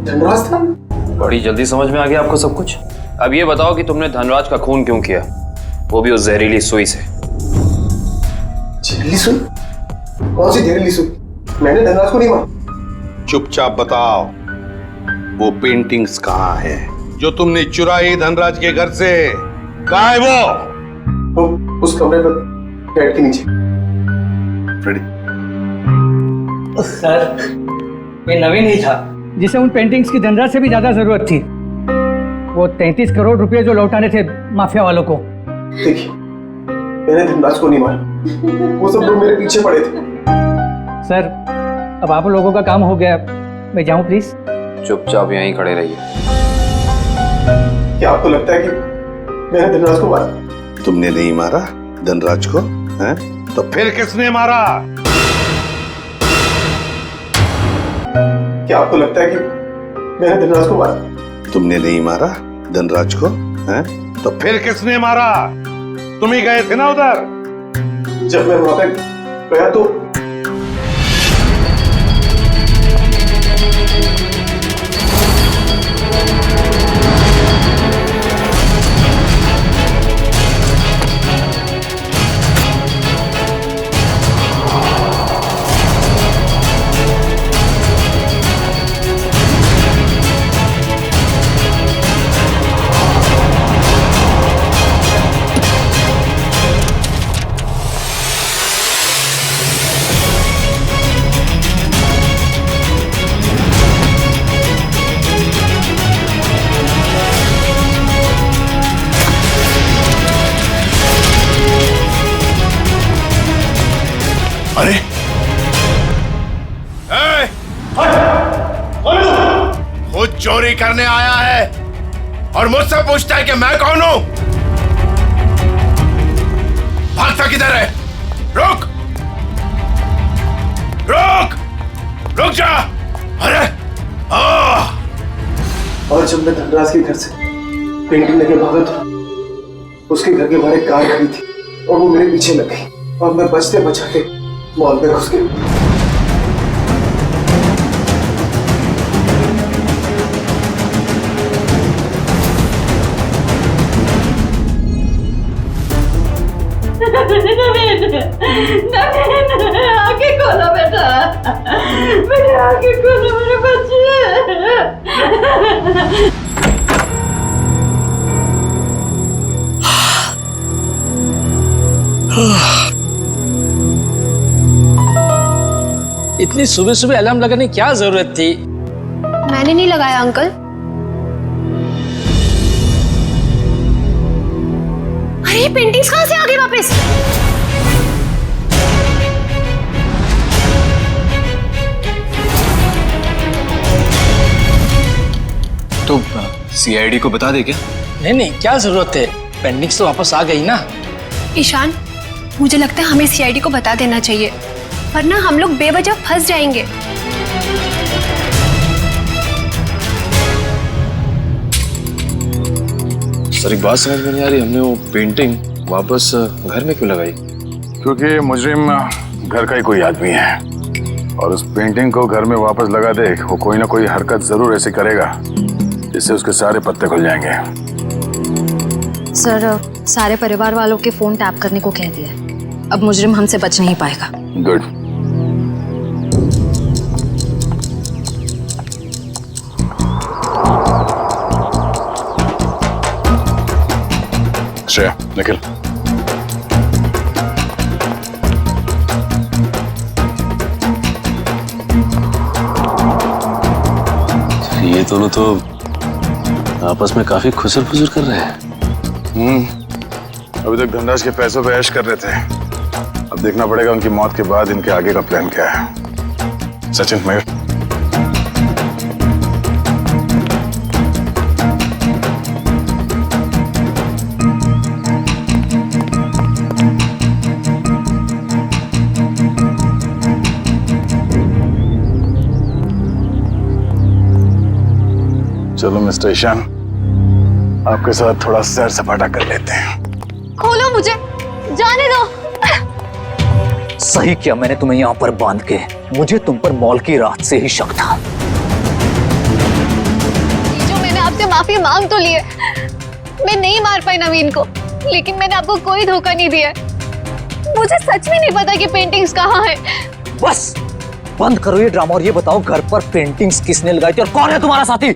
धनराज था। बड़ी जल्दी समझ में आ गया आपको सब कुछ। अब ये बताओ कि तुमने धनराज का खून क्यों किया, वो भी उस जहरीली सुई से। जहरीली सुई? कौन सी जहरीली सुई? मैंने धनराज को नहीं मारा। चुपचाप बताओ, वो पेंटिंग्स कहाँ है जो तुमने चुराई धनराज के घर से? कहाँ है वो उस कमरे पर बेड के नीचे। सर, ये नवीन ही था जिसे उन पेंटिंग्स की धनराज से भी ज्यादा जरूरत थी। वो 33 करोड़ रुपए जो लौटाने थे माफिया वालों को। देखिए, मैंने धनराज को नहीं मारा, वो सब लोग मेरे पीछे पड़े थे। सर, अब आप लोगों का काम हो गया, मैं जाऊं प्लीज? चुपचाप यहीं खड़े रहिए। क्या आपको लगता है कि मैंने धनराज को मारा? तुमने नहीं मारा धनराज को, हैं? तो फिर किसने मारा? क्या आपको लगता है कि मैंने धनराज को मारा? तुमने नहीं मारा धनराज को, हैं? तो फिर किसने मारा? तुम ही गए थे ना उधर। जब मैं वहां पे गया तो अरे खुद चोरी करने आया है और मुझसे पूछता है कि मैं कौन हूं? भागता किधर है? रुक रुक रुक जा। अरे और जब मैं धनराज के घर से पेंटिंग लेके भागा था, उसके घर के बाहर एक कार खड़ी थी और वो मेरे पीछे लग गई और मैं बचते बचाते मॉल में घुस गया। आगे खोलो बेटा, मेरे आगे खोलो मेरे बच्चे। इतनी सुबह सुबह अलार्म लगाने की क्या जरूरत थी? मैंने नहीं लगाया अंकल। अरे पेंटिंग्स कहाँ से आ गई वापस? तो सीआईडी को बता दे क्या? नहीं, क्या जरूरत है, पेंडिंग्स तो वापस आ गई ना। ईशान, मुझे लगता है हमें सीआईडी को बता देना चाहिए, वरना हम लोग बेवजह फंस जाएंगे। सर एक बात समझ में नहीं आ रही, हमने वो पेंटिंग वापस घर में क्यों लगाई? क्योंकि मुजरिम घर का ही कोई आदमी है और उस पेंटिंग को घर में वापस लगा दे, वो कोई ना कोई हरकत जरूर ऐसी करेगा जिससे उसके सारे पत्ते खुल जाएंगे। सर, सारे परिवार वालों के फोन टैप करने को कह दिया, अब मुजरिम हमसे बच नहीं पाएगा। गुड। श्रेया, निकल। ये दोनों तो आपस में काफी खुसर फुसर कर रहे हैं। अभी तक धनराज के पैसों पे ऐश कर रहे थे, अब देखना पड़ेगा उनकी मौत के बाद इनके आगे का प्लान क्या है। सचिन, मयूर, चलो मिस्टर ईशान, आपके साथ थोड़ा सैर सपाटा कर लेते हैं। खोलो मुझे, जाने दो। सही किया मैंने तुम्हें यहाँ पर बांध के, मुझे तुम पर मॉल की रात से ही शक था। जो मैंने आपसे माफी मांग तो ली है, मैं नहीं मार पाई नवीन को, लेकिन मैंने आपको कोई धोखा नहीं दिया। मुझे सच में नहीं पता कि पेंटिंग्स कहाँ है। बस बंद करो ये ड्रामा और ये बताओ घर पर पेंटिंग्स किसने लगाई थी और कौन है तुम्हारा साथी?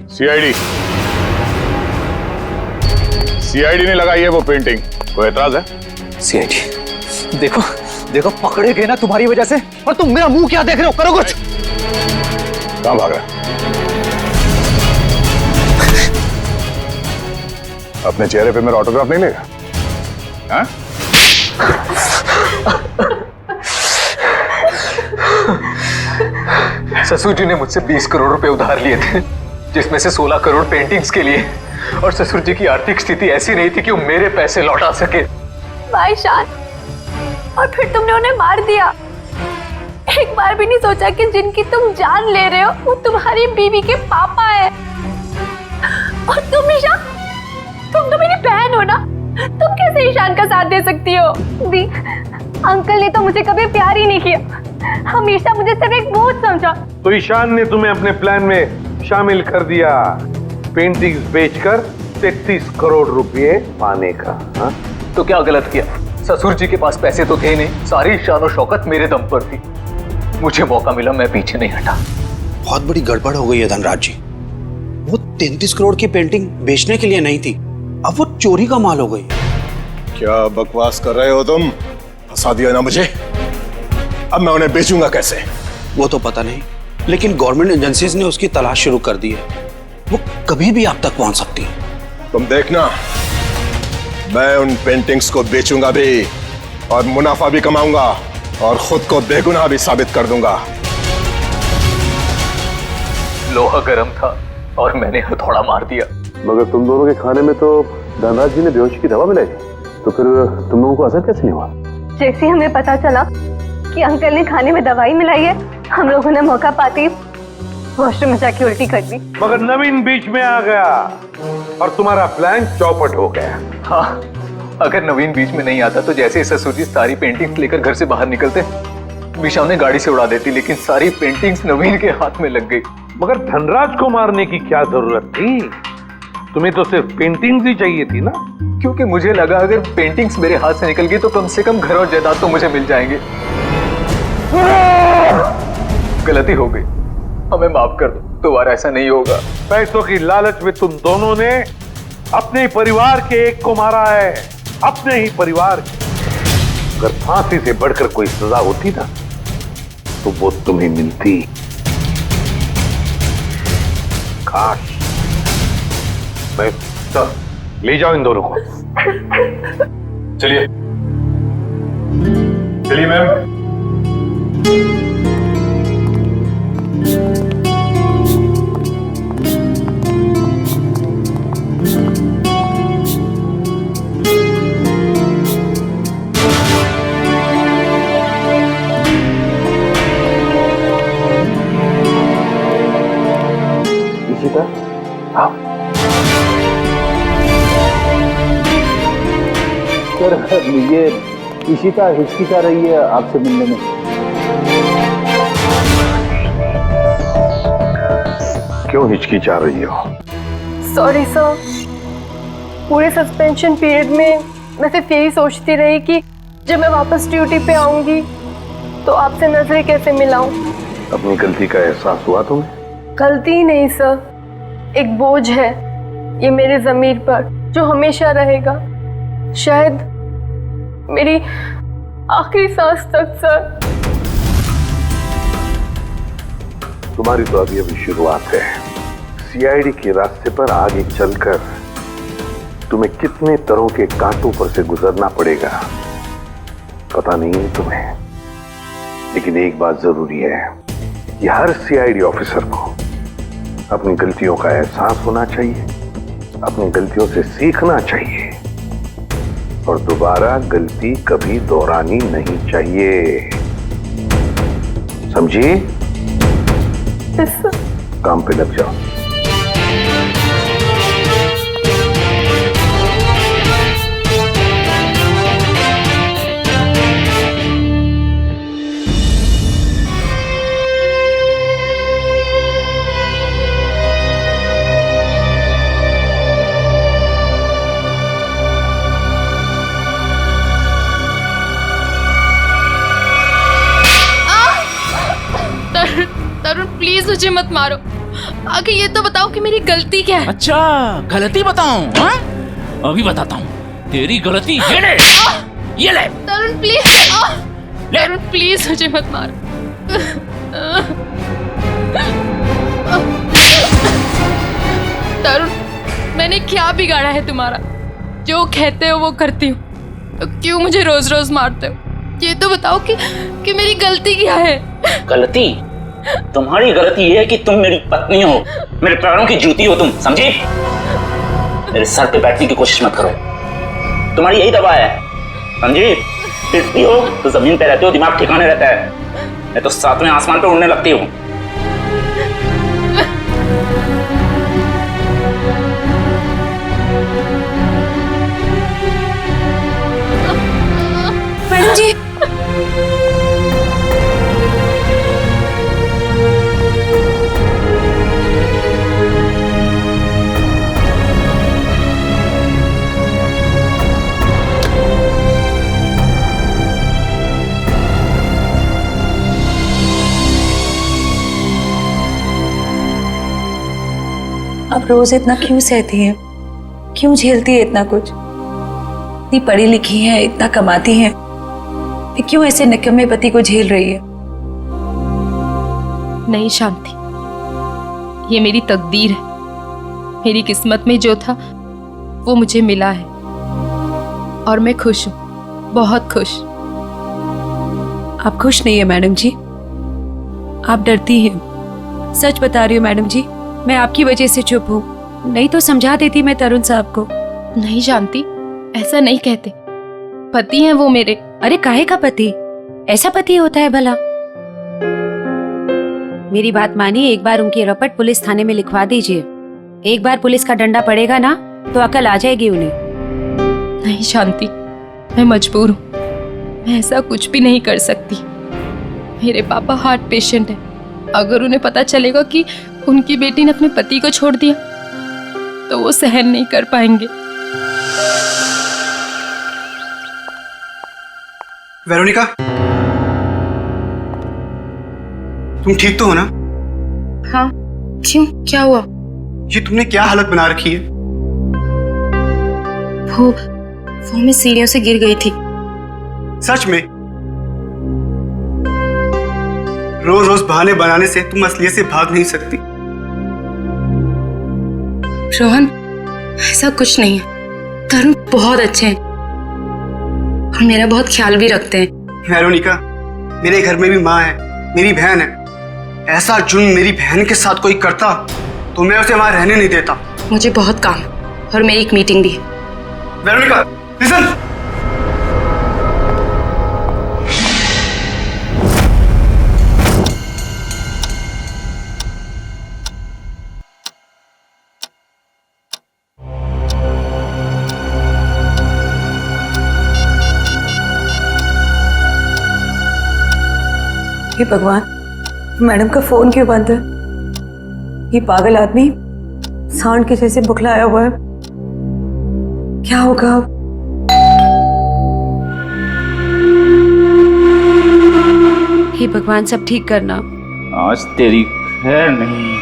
सीआईडी ने लगाई है वो पेंटिंग, कोई एतराज है? सीआईडी, देखो देखो पकड़े गए ना तुम्हारी वजह से, और तुम मेरा मुंह क्या देख रहे हो, करो कुछ। कहां भाग रहा? अपने चेहरे पे मेरा ऑटोग्राफ नहीं लेगा? हाँ? ससुर जी ने मुझसे 20 करोड़ रुपए उधार लिए थे, जिसमें से 16 करोड़ पेंटिंग्स के लिए, और ससुर जी की आर्थिक स्थिति ऐसी नहीं थी कि वो मेरे पैसे लौटा सके। भाई शान, और फिर तुमने उन्हें मार दिया। एक बार भी नहीं सोचा कि जिनकी तुम जान ले रहे हो वो तुम्हारी बीवी के पापा है। और तुम ईशान, तुम तो मेरी बहन हो ना, तुम कैसे ईशान का साथ दे सकती हो? दी, अंकल ने तो मुझे कभी प्यार ही नहीं किया, हमेशा मुझे सिर्फ एक बोझ समझा। तो ईशान ने तुम्हें अपने प्लान में शामिल कर दिया, पेंटिंग्स बेचकर 33 करोड़ रुपए पाने का। हा? तो क्या गलत किया? ससुर जी के पास पैसे तो थे नहीं, सारी शान और शौकत मेरे दम पर थी। मुझे मौका मिला, मैं पीछे नहीं हटा। बहुत बड़ी गड़बड़ हो गई है धनराज जी। वो 33 करोड़ की पेंटिंग बेचने के लिए नहीं थी, अब वो चोरी का माल हो गई। क्या बकवास कर रहे हो तुम? फंसा दिया ना मुझे, अब मैं उन्हें बेचूंगा कैसे? वो तो पता नहीं, लेकिन गवर्नमेंट एजेंसीज ने उसकी तलाश शुरू कर दी है, वो कभी भी आप तक पहुंच सकती है। तुम देखना, मैं उन पेंटिंग्स को बेचूंगा भी और मुनाफा भी कमाऊंगा और खुद को बेगुनाह भी साबित कर दूंगा। लोहा गर्म था और मैंने हथौड़ा मार दिया। मगर तुम दोनों के खाने में तो धनराज जी ने बेहोशी की दवा मिलाई, तो फिर तुम लोगों को असर कैसे नहीं हुआ? जैसे हमें पता चला कि अंकल ने खाने में दवाई मिलाई है, हम लोगों ने मौका पाते वॉशरूम में जाके उल्टी कर दी। मगर नवीन बीच में आ गया और तुम्हारा प्लान चौपट हो गया। हाँ, अगर नवीन बीच में नहीं आता तो जैसे ही ससुर जी सारी पेंटिंग्स लेकर घर से बाहर निकलते, मीशा उन्हें गाड़ी से उड़ा देती, लेकिन सारी पेंटिंग्स नवीन के हाथ में लग गई। मगर धनराज को मारने की क्या जरूरत थी? तुम्हें तो सिर्फ पेंटिंग्स ही चाहिए थी ना? क्योंकि मुझे लगा अगर पेंटिंग्स मेरे हाथ से निकल गई तो कम से कम घर और जायदाद तो मुझे मिल जाएंगे। गलती हो गई, हमें माफ कर दो, दोबारा ऐसा नहीं होगा। पैसों की लालच में तुम दोनों ने अपने ही परिवार के एक को मारा है, अपने ही परिवार के। अगर फांसी से बढ़कर कोई सजा होती ना तो वो तुम्हें मिलती। काश मैं ले जाओ इन दोनों को। चलिए चलिए मैम। ये इशिता हिचकिचा रही है आपसे मिलने में। क्यों हिचकिचा रही हो? सॉरी सर, पूरे सस्पेंशन पीरियड में मैं सिर्फ यही सोचती रही कि जब मैं वापस ड्यूटी पे आऊंगी तो आपसे नजरें कैसे मिलाऊं। अपनी गलती का एहसास हुआ तुम्हें? गलती ही नहीं सर, एक बोझ है ये मेरे ज़मीर पर जो हमेशा रहेगा, शायद मेरी आखिरी सांस तक सर। तुम्हारी तो अभी अभी शुरुआत है। सीआईडी के रास्ते पर आगे चलकर तुम्हें कितने तरह के कांटों पर से गुजरना पड़ेगा पता नहीं है तुम्हें, लेकिन एक बात जरूरी है कि हर सीआईडी ऑफिसर को अपनी गलतियों का एहसास होना चाहिए, अपनी गलतियों से सीखना चाहिए और दोबारा गलती कभी दोहरानी नहीं चाहिए। समझी? काम पे लग जाओ। तरुण प्लीज मुझे मत मारो, आगे ये तो बताओ कि मेरी गलती क्या है। अच्छा गलती बताऊं? हाँ? अभी बताता हूँ तेरी गलती। ये ले, ये ले। तरुण प्लीज, तरुण प्लीज मुझे मत मारो। तरुण मैंने क्या बिगाड़ा है तुम्हारा? जो कहते हो वो करती हूँ, तो क्यों मुझे रोज रोज मारते हो? ये तो बताओ कि मेरी गलती क्या है। गलती? तुम्हारी गलती ये है कि तुम मेरी पत्नी हो, मेरे पैरों की जूती हो तुम, समझी? मेरे सर पे बैठने की कोशिश मत करो, तुम्हारी यही दवा है, समझी? फिरती हो तो जमीन पे रहते हो, दिमाग ठिकाने रहता है, मैं तो सातवें आसमान पे उड़ने लगती हूँ। मैडम जी, अब रोज इतना क्यों सहती है, क्यों झेलती है इतना कुछ? इतनी पढ़ी लिखी है, इतना कमाती है, फिर क्यों ऐसे निकम्मे पति को झेल रही है? नहीं शांति, ये मेरी तकदीर है, मेरी किस्मत में जो था वो मुझे मिला है और मैं खुश हूँ, बहुत खुश। आप खुश नहीं है मैडम जी, आप डरती हैं। सच बता रही हूँ मैडम जी, मैं आपकी वजह से चुप हूँ, नहीं तो समझा देती मैं तरुण साहब को। नहीं जानती, ऐसा नहीं कहते, पति हैं वो मेरे। अरे काहे का पति? ऐसा पति होता है भला? मेरी बात मानिए, एक बार उनकी रपट पुलिस थाने में लिखवा दीजिए। एक बार पुलिस का डंडा पड़ेगा ना तो अकल आ जाएगी उन्हें। नहीं शांति, मैं मजबूर हूँ, मैं ऐसा कुछ भी नहीं कर सकती। मेरे पापा हार्ट पेशेंट है, अगर उन्हें पता चलेगा कि उनकी बेटी ने अपने पति को छोड़ दिया तो वो सहन नहीं कर पाएंगे। वेरोनिका, तुम ठीक तो हो ना? हाँ, क्यों, क्या हुआ? ये तुमने क्या हालत बना रखी है? वो मैं सीढ़ियों से गिर गई थी। सच में? रोज रोज बहाने बनाने से तुम असलियत से भाग नहीं सकती। रोहन, ऐसा कुछ नहीं है, तरुण बहुत अच्छे हैं और मेरा बहुत ख्याल भी रखते हैं। वेरोनिका, मेरे घर में भी माँ है, मेरी बहन है। ऐसा जुल्म मेरी बहन के साथ कोई करता तो मैं उसे वहां रहने नहीं देता। मुझे बहुत काम है और मेरी एक मीटिंग भी है। Veronica, listen. हे भगवान, मैडम का फोन क्यों बंद है? ये पागल आदमी सांड के जैसे बुखलाया हुआ है। क्या होगा अब? हे भगवान, सब ठीक करना। आज तेरी खैर नहीं।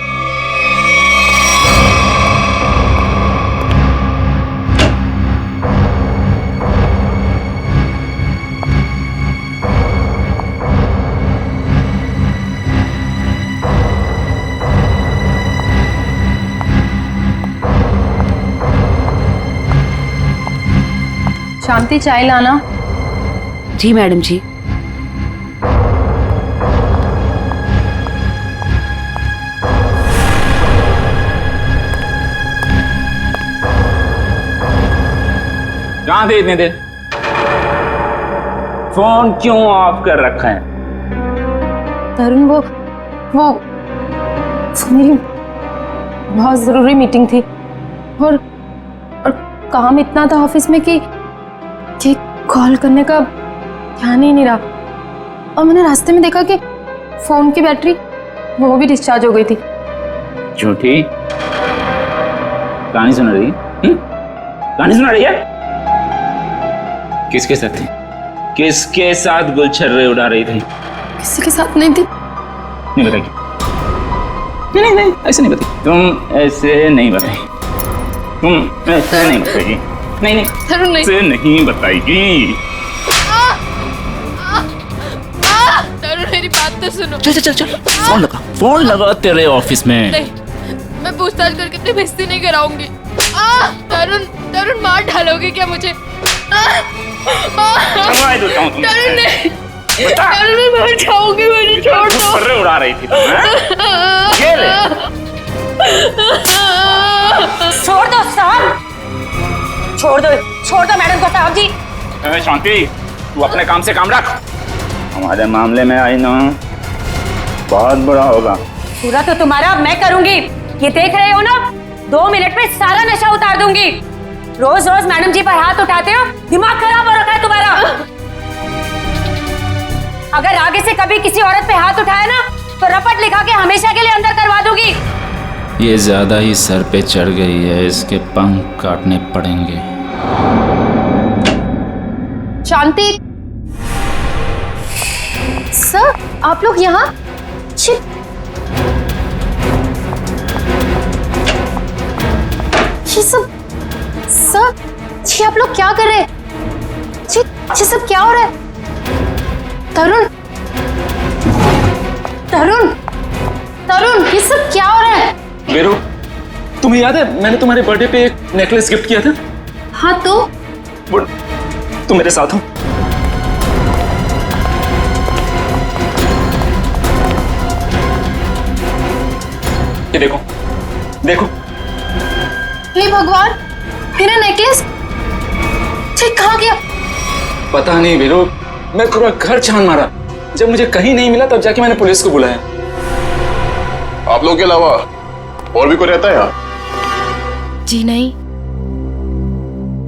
शांति, चाय लाना। जी मैडम जी। कहाँ थे इतने देर? फोन क्यों ऑफ कर रखा है? तरुण, वो मेरी बहुत जरूरी मीटिंग थी और काम इतना था ऑफिस में कि कॉल करने का ध्यान ही नहीं रहा। और मैंने रास्ते में देखा कि फोन की बैटरी वो भी डिस्चार्ज हो गई थी। झूठी कहानी सुना रही है? कहानी सुना रही है? किसके साथ थी? किसके साथ गुलछर्रे उड़ा रही थी? किसी के साथ नहीं थी। नहीं बताएगी? नहीं ऐसे नहीं बताई। तुम ऐसे नहीं बताई। तुम ऐसे नहीं बताएगी। नहीं तरुण, नहीं। ऐसे नहीं बताएगी। तरुण, मेरी बात तो सुनो। चल फोन लगा तेरे ऑफिस में। नहीं, मैं पूछताछ करके अपनी बेइज्जती नहीं कराऊंगी। तरुण, मार डालोगे क्या मुझे? तरुण, नहीं। तरुण, मैं मर जाऊंगी, मुझे छोड़ दो। गुलछर्रे उड़ा रही थी तुम, हैं? ये ले। छोड़ दो साहब, छोड़ दो मैडम को साहब जी। शांति, तू अपने काम से काम रख। हमारे मामले में आई ना, बहुत बुरा होगा। पूरा तो तुम्हारा मैं करूंगी। ये देख रहे हो ना, 2 मिनट में सारा नशा उतार दूंगी। रोज रोज मैडम जी पर हाथ उठाते हो, दिमाग खराब हो रखा है तुम्हारा। अगर आगे से कभी किसी औरत पे हाथ उठाया ना, तो रपट लिखा के हमेशा के लिए अंदर करवा दूंगी। ये ज्यादा ही सर पे चढ़ गई है, इसके पंख काटने पड़ेंगे। शांति सर, आप लोग यहाँ? ये सब सर, जी आप लोग क्या कर रहे हैं? जी सब क्या हो रहा है? तरुण, ये सब क्या हो रहा है? वीरू, तुम्हें याद है मैंने तुम्हारे बर्थडे पे एक नेकलेस गिफ्ट किया था? हाँ तो? तुम मेरे साथ हो। ये देखो, देखो। हे भगवान, मेरा नेकलेस ठीक कहाँ गया? पता नहीं वीरू, मैं पूरा घर छान मारा। जब मुझे कहीं नहीं मिला तब जाके मैंने पुलिस को बुलाया। आप लोग के अलावा और भी कोई रहता है यहाँ? जी नहीं।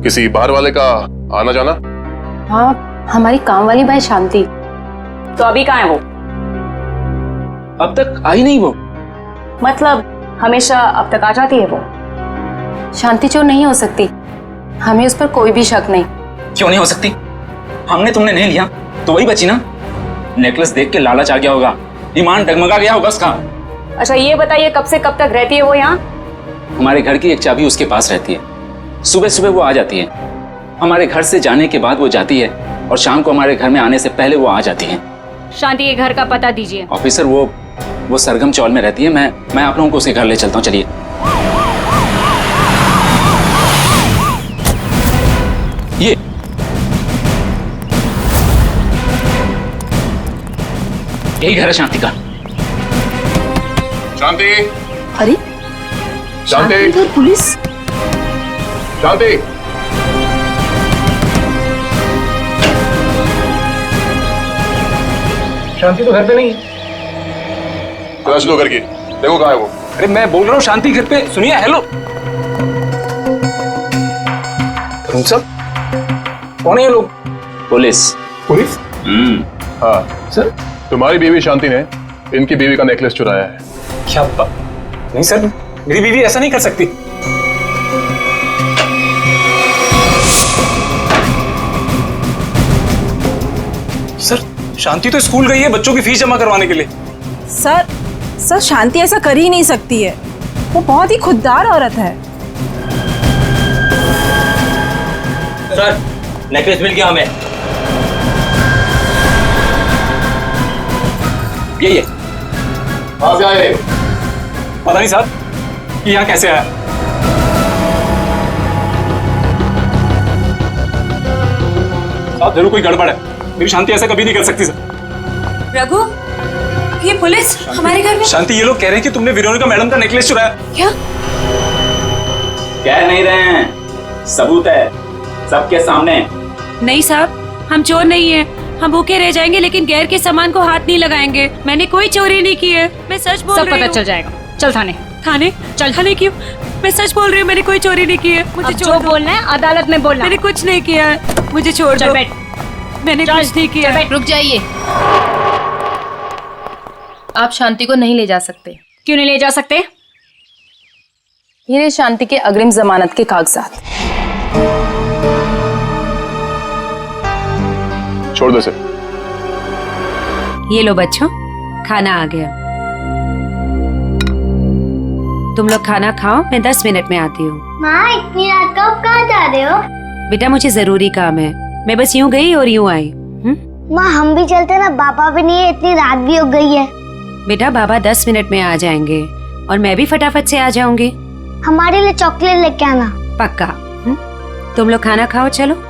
किसी बाहर वाले का आना जाना? हाँ, हमारी काम वाली भाई शांति। तो अभी कहाँ है वो? अब तक आई नहीं वो। मतलब हमेशा अब तक आ जाती है वो? शांति चोर नहीं हो सकती, हमें उस पर कोई भी शक नहीं। क्यों नहीं हो सकती? हमने तुमने नहीं लिया तो वही बची ना। नेकलेस देख के लालच आ गया होगा, ईमान डगमगा गया होगा उसका। अच्छा ये बताइए, कब से कब तक रहती है वो यहाँ? हमारे घर की एक चाबी उसके पास रहती है। सुबह सुबह वो आ जाती है, हमारे घर से जाने के बाद वो जाती है, और शाम को हमारे घर में आने से पहले वो आ जाती है। शांति के घर का पता दीजिए। ऑफिसर, वो सरगम चौल में रहती है। मैं आप लोगों को उसके घर ले चलता हूँ, चलिए। यही घर है शांति का। शांति, अरे शांति, पुलिस। शांति, शांति तो घर पे नहीं। तलाश लो घर की, देखो कहाँ है वो। अरे मैं बोल रहा हूँ शांति घर पे। सुनिए, हेलो। तुम सब कौन है ये लोग? पुलिस। पुलिस? हाँ सर, तुम्हारी बीवी शांति ने इनकी बीवी का नेकलेस चुराया है। क्या नहीं सर, मेरी बीवी ऐसा नहीं कर सकती। सर शांति तो स्कूल गई है बच्चों की फीस जमा करवाने के लिए। सर शांति ऐसा कर ही नहीं सकती है, वो बहुत ही खुददार औरत है। सर नेकलेस मिल गया हमें। ये कहाँ से आए? पता नहीं साहब कि यहाँ कैसे आया। साहब जरूर कोई गड़बड़ है, मेरी शांति ऐसा कभी नहीं कर सकती सर। रघु, ये पुलिस हमारे घर में। शांति ये लोग कह रहे हैं कि तुमने वेरोनिका मैडम का नेकलेस चुराया। क्या कह नहीं रहे हैं, सबूत है सबके सामने। नहीं साहब, हम चोर नहीं है। हम भूखे रह जाएंगे लेकिन गैर के सामान को हाथ नहीं लगाएंगे। मैंने कोई चोरी नहीं की है, मैं सच बोल रही हूँ। सब पता चल जाएगा। चल थाने। थाने? चल थाने क्यों? मैं सच बोल रही हूँ, मैंने कोई चोरी नहीं की है। मुझे जो बोलना है अदालत में बोलना। मैंने कुछ नहीं किया है, मुझे छोड़ दो। मैंने कुछ नहीं किया। रुक जाइए, आप शांति को नहीं ले जा सकते। क्यों नहीं ले जा सकते? ये रहे शांति के अग्रिम जमानत के कागजात। छोड़ दो सर। ये लो बच्चों, खाना आ गया। तुम लोग खाना खाओ, मैं 10 मिनट में आती हूँ। माँ इतनी रात को कहाँ जा रहे हो? बेटा मुझे जरूरी काम है, मैं बस यूं गई और यूं आई। माँ हम भी चलते ना, बाबा भी नहीं है, इतनी रात भी हो गई है। बेटा बाबा 10 मिनट में आ जाएंगे और मैं भी फटाफट से आ जाऊंगी। हमारे लिए चॉकलेट लेके आना। पक्का। तुम लोग खाना खाओ, चलो।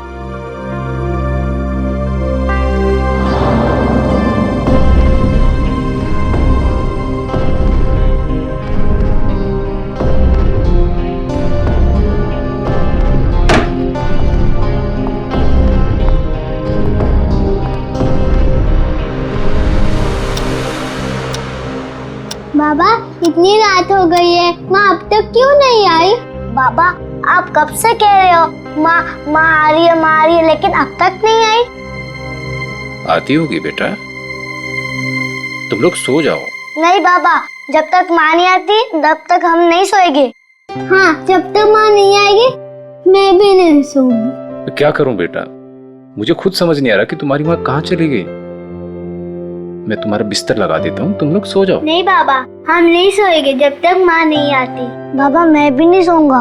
बाबा इतनी रात हो गई है, माँ अब तक क्यों नहीं आई? बाबा आप कब से कह रहे हो माँ माँ आ रही है, लेकिन अब तक नहीं आई। आती होगी बेटा, तुम लोग सो जाओ। नहीं बाबा, जब तक माँ नहीं आती तब तक हम नहीं सोएंगे। हाँ जब तक माँ नहीं आएगी मैं भी नहीं सोऊंगी। तो क्या करूं बेटा, मुझे खुद समझ नहीं आ रहा कि तुम्हारी माँ कहाँ चली गई। मैं तुम्हारा बिस्तर लगा देता हूँ, तुम लोग सो जाओ। नहीं बाबा हम नहीं सोएंगे जब तक माँ नहीं आती। बाबा मैं भी नहीं सोऊंगा।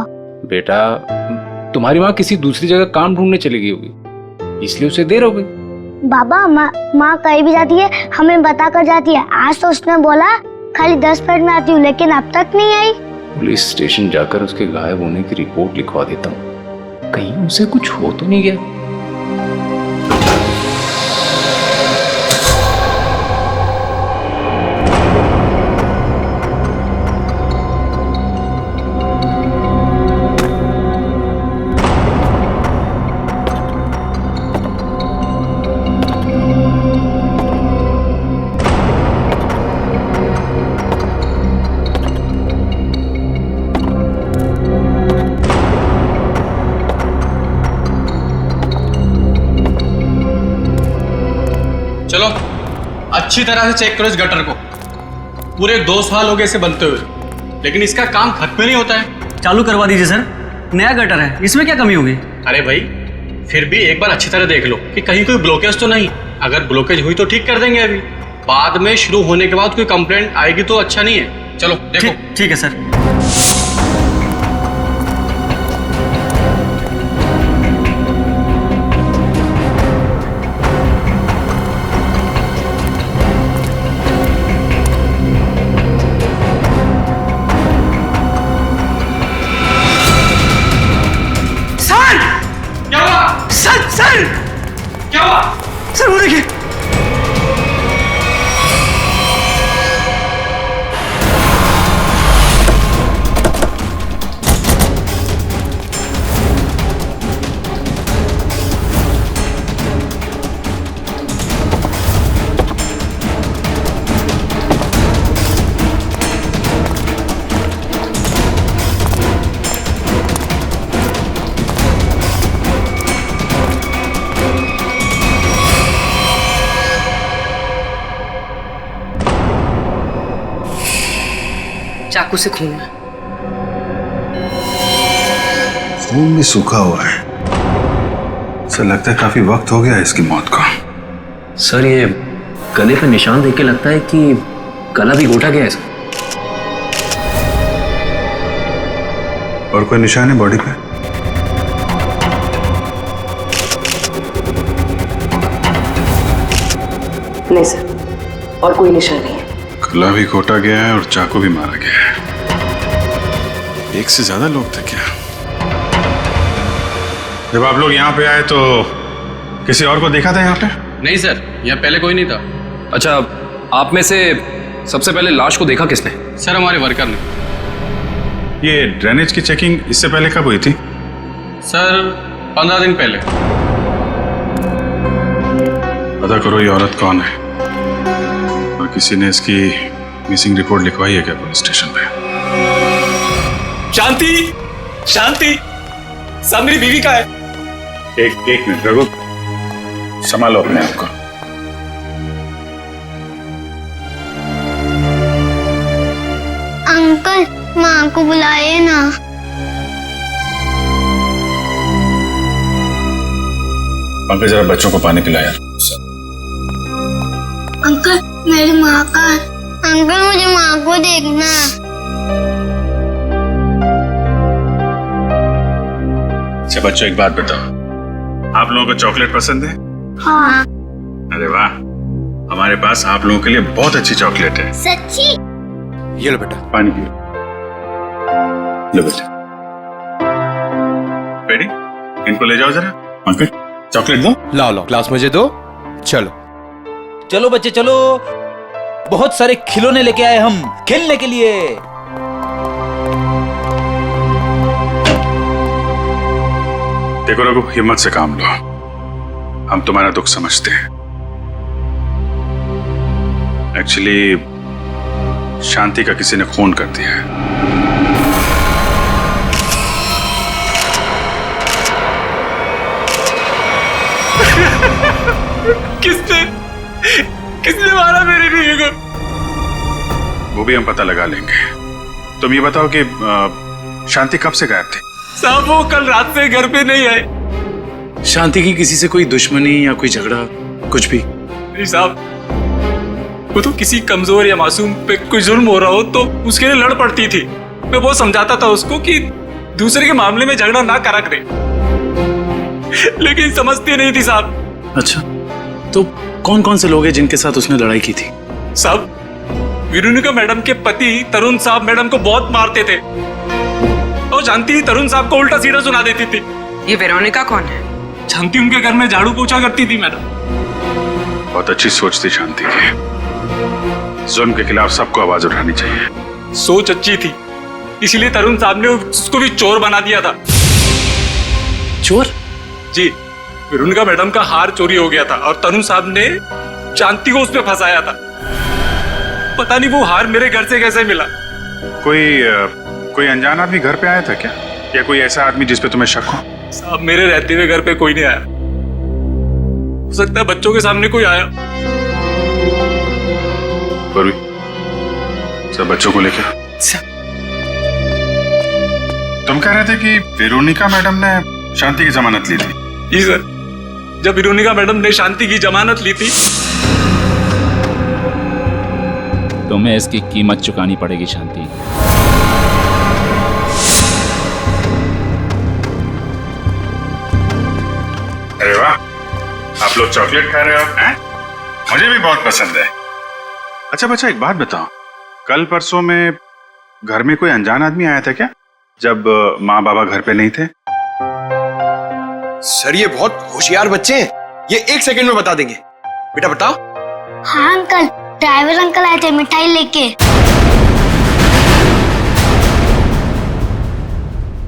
बेटा तुम्हारी माँ किसी दूसरी जगह काम ढूंढने चली गई होगी, इसलिए उसे देर हो गई। बाबा माँ कहीं भी जाती है हमें बता कर जाती है। आज तो उसने बोला खाली 10 मिनट में आती हूँ, लेकिन अब तक नहीं आई। पुलिस स्टेशन जाकर उसके गायब होने की रिपोर्ट लिखवा देता हूँ, कहीं उसे कुछ हो तो नहीं गया। चलो अच्छी तरह से चेक करो इस गटर को। पूरे 2 साल हो गए इसे बनते हुए, लेकिन इसका काम खत्म नहीं होता है। चालू करवा दीजिए सर, नया गटर है, इसमें क्या कमी होगी? अरे भाई फिर भी एक बार अच्छी तरह देख लो कि कहीं कोई ब्लॉकेज तो नहीं। अगर ब्लॉकेज हुई तो ठीक कर देंगे, अभी बाद में शुरू होने के बाद कोई कंप्लेंट आएगी तो अच्छा नहीं है। चलो देखो। ठीक है सर। सर वो देखिए। चाकू से खून है। खून भी सूखा हुआ है। सर लगता है काफी वक्त हो गया है इसकी मौत को। सर ये गले पे निशान देख के लगता है कि गला भी घोटा गया है सर। और कोई निशान है बॉडी पे? नहीं सर, और कोई निशान नहीं है। गला भी घोटा गया है और चाकू भी मारा गया है। एक से ज्यादा लोग थे क्या? जब आप लोग यहाँ पे आए तो किसी और को देखा था यहाँ पे? नहीं सर, यहाँ पहले कोई नहीं था। अच्छा, आप में से सबसे पहले लाश को देखा किसने? सर हमारे वर्कर ने। ये ड्रेनेज की चेकिंग इससे पहले कब हुई थी? सर 15 दिन पहले। पता करो ये औरत कौन है और किसी ने इसकी मिसिंग रिपोर्ट लिखवाई है क्या पुलिस स्टेशन पे? शांति, शांति, सब मेरी बीवी का है। एक मिनट रघु, संभालो अपने आप को। अंकल, माँ को बुलाइए ना। पंकज जरा बच्चों को पानी पिलाया। अंकल, मेरी माँ का। अंकल मुझे माँ को देखना। अच्छा बच्चों, एक बात बताओ, आप लोगों को चॉकलेट पसंद है? हाँ। अरे वाह, हमारे पास आप लोगों के लिए बहुत अच्छी चॉकलेट है। सच्ची? ये लो बेटा, पानी पियो। लो बेटा, रेडी? इनको ले जाओ जरा। पंकज, चॉकलेट दो। लाओ लाओ, ग्लास मुझे दो। चलो चलो बच्चे चलो, बहुत सारे खिलौने लेके आए हम खेलने के लिए। देखो रघु, हिम्मत से काम लो, हम तुम्हारा दुख समझते हैं। एक्चुअली शांति का किसी ने खून कर दिया है। किसने मारा मेरी बीवी को? वो भी हम पता लगा लेंगे। तुम ये बताओ कि शांति कब से गायब थी? साहब वो कल रात से घर पे नहीं आए। शांति की किसी से कोई दुश्मनी या कोई झगड़ा कुछ भी? नहीं साहब, वो तो किसी कमजोर या मासूम पे कोई जुल्म हो रहा हो तो उसके लिए लड़ पड़ती थी। मैं बहुत समझाता था उसको कि दूसरे के मामले में झगड़ा ना करा करे, लेकिन समझती नहीं थी साहब। अच्छा, तो कौन कौन से लोग हैं जिनके साथ उसने लड़ाई की थी? साहब, वेरोनिका मैडम के पति तरुण साहब मैडम को बहुत मारते थे और जानती तरुण साहब को उल्टा सीधा सुना देती थी। ये वेरोनिका कौन है? जानती उनके घर में झाड़ू पोछा करती थी मैडम। बहुत अच्छी सोच थी शांति की। जुल्म के खिलाफ सबको आवाज उठानी चाहिए। सोच अच्छी थी, इसीलिए तरुण साहब ने उसको भी चोर बना दिया था। चोर? जी, वेरोनिका मैडम का हार चोरी हो गया था और तरुण साहब ने शांति को उसमें फंसाया था। पता नहीं वो हार मेरे घर से कैसे मिला। कोई अनजान आदमी घर पे आया था क्या, या कोई ऐसा आदमी जिस पे तुम्हें शक हो? साहब, मेरे रहते हुए घर पे कोई नहीं आया। हो सकता है बच्चों के सामने कोई आया। सब बच्चों को लेकर तुम कह रहे थे कि वेरोनिका मैडम ने शांति की जमानत ली थी? जी सर, जब वेरोनिका मैडम ने शांति की जमानत ली थी। तुम्हें इसकी कीमत चुकानी पड़ेगी शांति। अरे वाह, आप लोग चॉकलेट खा रहे हो हैं? मुझे भी बहुत पसंद है। अच्छा बच्चा, एक बात बताओ, कल परसों में घर में कोई अनजान आदमी आया था क्या, जब माँ बाबा घर पे नहीं थे? सर ये बहुत होशियार बच्चे हैं, ये 1 सेकंड में बता देंगे। बेटा बताओ। हाँ अंकल, ड्राइवर अंकल आए थे मिठाई लेके।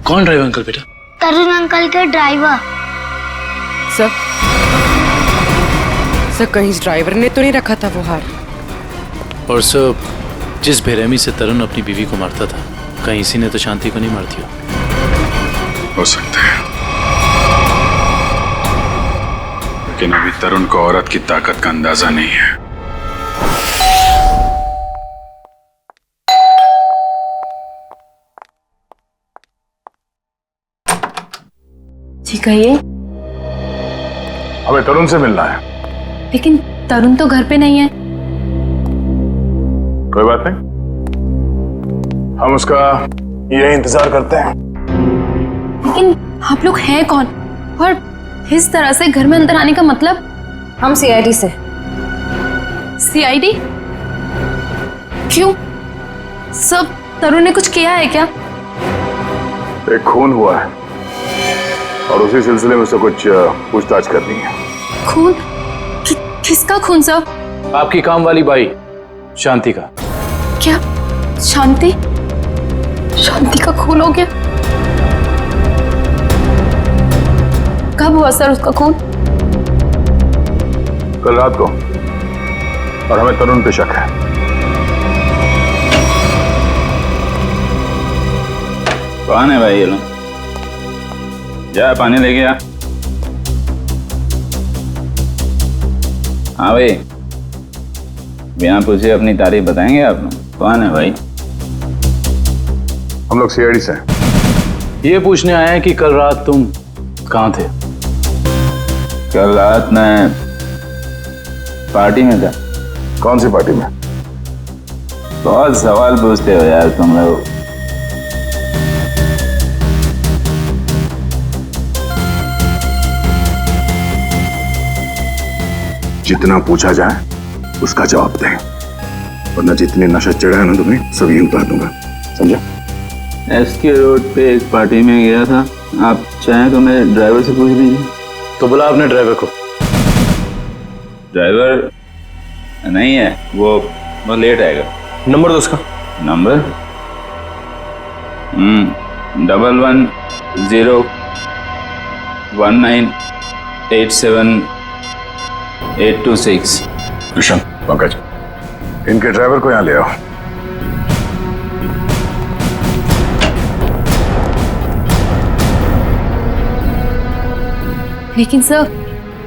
कौन ड्राइवर अंकल बेटा? तरुण अंकल के ड्राइवर। सर कहीं इस ड्राइवर ने तो नहीं रखा था वो हार? और सर, जिस बेरहमी से तरुण अपनी बीवी को मारता था, कहीं इसी ने तो शांति को नहीं मार दिया? हो सकता है, लेकिन अभी तरुण को औरत की ताकत का अंदाजा नहीं है। कहिए। हमें तरुण से मिलना है। लेकिन तरुण तो घर पे नहीं है। कोई बात नहीं, हम उसका यही इंतजार करते हैं। लेकिन आप लोग हैं कौन और इस तरह से घर में अंदर आने का मतलब? हम सीआईडी से। सीआईडी? क्यों? सब तरुण ने कुछ किया है क्या? एक खून हुआ है और उसी सिलसिले में उससे कुछ पूछताछ करनी है। खून? किसका खून सर? आपकी काम वाली बाई शांति का। क्या शांति? शांति का खून हो गया? कब हुआ सर उसका खून? कल रात को, और हमें तरुण पे शक है। कौन है भाई ये लोग? जा पानी लेके आ। हाँ भाई, बिना पूछे अपनी तारीफ बताएंगे आप लोग? कौन है भाई? हम लोग सीआईडी से हैं। ये पूछने आए हैं कि कल रात तुम कहाँ थे? कल रात मैं पार्टी में था। कौन सी पार्टी में? बहुत सवाल पूछते हो यार तुम लोग। जितना पूछा जाए उसका जवाब दें, वरना जितने नशा चढ़ा है ना तुम्हें सब यही उतार दूंगा, समझा? एसके रोड पे एक पार्टी में गया था। आप चाहें तो मेरे ड्राइवर से पूछ लीजिए। तो बुला अपने ड्राइवर को। ड्राइवर नहीं है, वो लेट आएगा। नंबर दो उसका। नंबर 1101987826। कृष्ण, पंकज, इनके ड्राइवर को यहाँ ले आओ। लेकिन सर,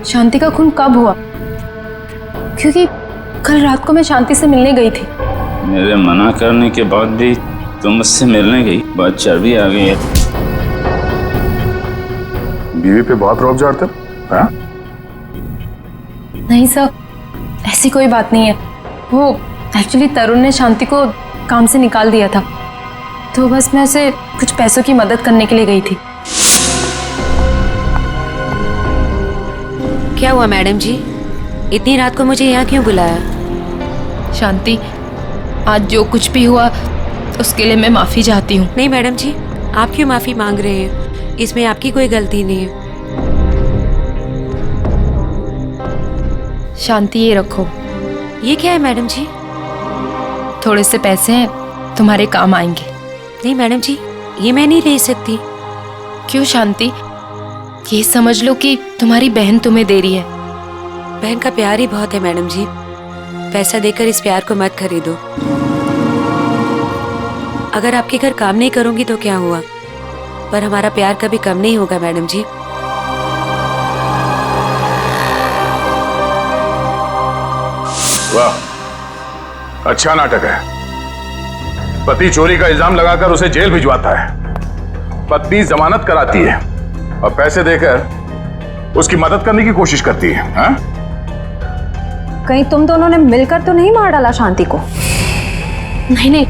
शांति का खून कब हुआ? क्योंकि कल रात को मैं शांति से मिलने गई थी। मेरे मना करने के बाद भी तुम मुझसे मिलने गई? बहुत चर्बी आ गई है। बीवी पे बहुत रौब झाड़ते हो, हाँ? नहीं सर, ऐसी कोई बात नहीं है। वो एक्चुअली तरुण ने शांति को काम से निकाल दिया था, तो बस मैं उसे कुछ पैसों की मदद करने के लिए गई थी। क्या हुआ मैडम जी? इतनी रात को मुझे यहाँ क्यों बुलाया? शांति, आज जो कुछ भी हुआ उसके लिए मैं माफी चाहती हूँ। नहीं मैडम जी, आप क्यों माफी मांग रहे हैं? इसमें आपकी कोई गलती नहीं है। शांति, ये रखो। ये क्या है मैडम जी? थोड़े से पैसे हैं, तुम्हारे काम आएंगे। नहीं मैडम जी, ये मैं नहीं ले सकती। क्यों शांति? ये समझ लो कि तुम्हारी बहन तुम्हें दे रही है। बहन का प्यार ही बहुत है मैडम जी। पैसा देकर इस प्यार को मत खरीदो। अगर आपके घर काम नहीं करूंगी तो क्या हुआ, पर हमारा प्यार कभी कम नहीं होगा मैडम जी। वाह, अच्छा नाटक है। पति चोरी का इल्जाम लगाकर उसे जेल भिजवाता है, पत्नी जमानत कराती है और पैसे देकर उसकी मदद करने की कोशिश करती है, हाँ? कहीं तुम दोनों ने मिलकर तो नहीं मार डाला शांति को? नहीं नहीं,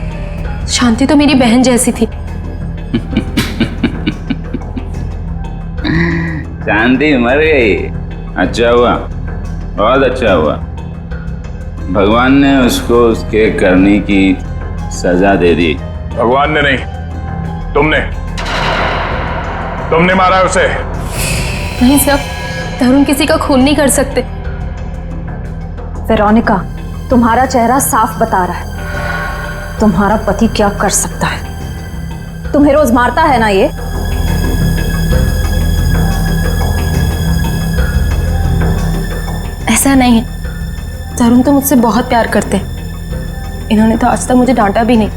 शांति तो मेरी बहन जैसी थी। शांति मर गई? अच्छा हुआ, बहुत अच्छा हुआ। भगवान ने उसको उसके करने की सजा दे दी। भगवान ने नहीं, तुमने मारा है उसे। नहीं सर, तरुण किसी का खून नहीं कर सकते। वेरोनिका, तुम्हारा चेहरा साफ बता रहा है तुम्हारा पति क्या कर सकता है। तुम्हें रोज मारता है ना ये? ऐसा नहीं है, तरुण तो मुझसे बहुत प्यार करते हैं। इन्होंने तो आज तक मुझे डांटा भी नहीं।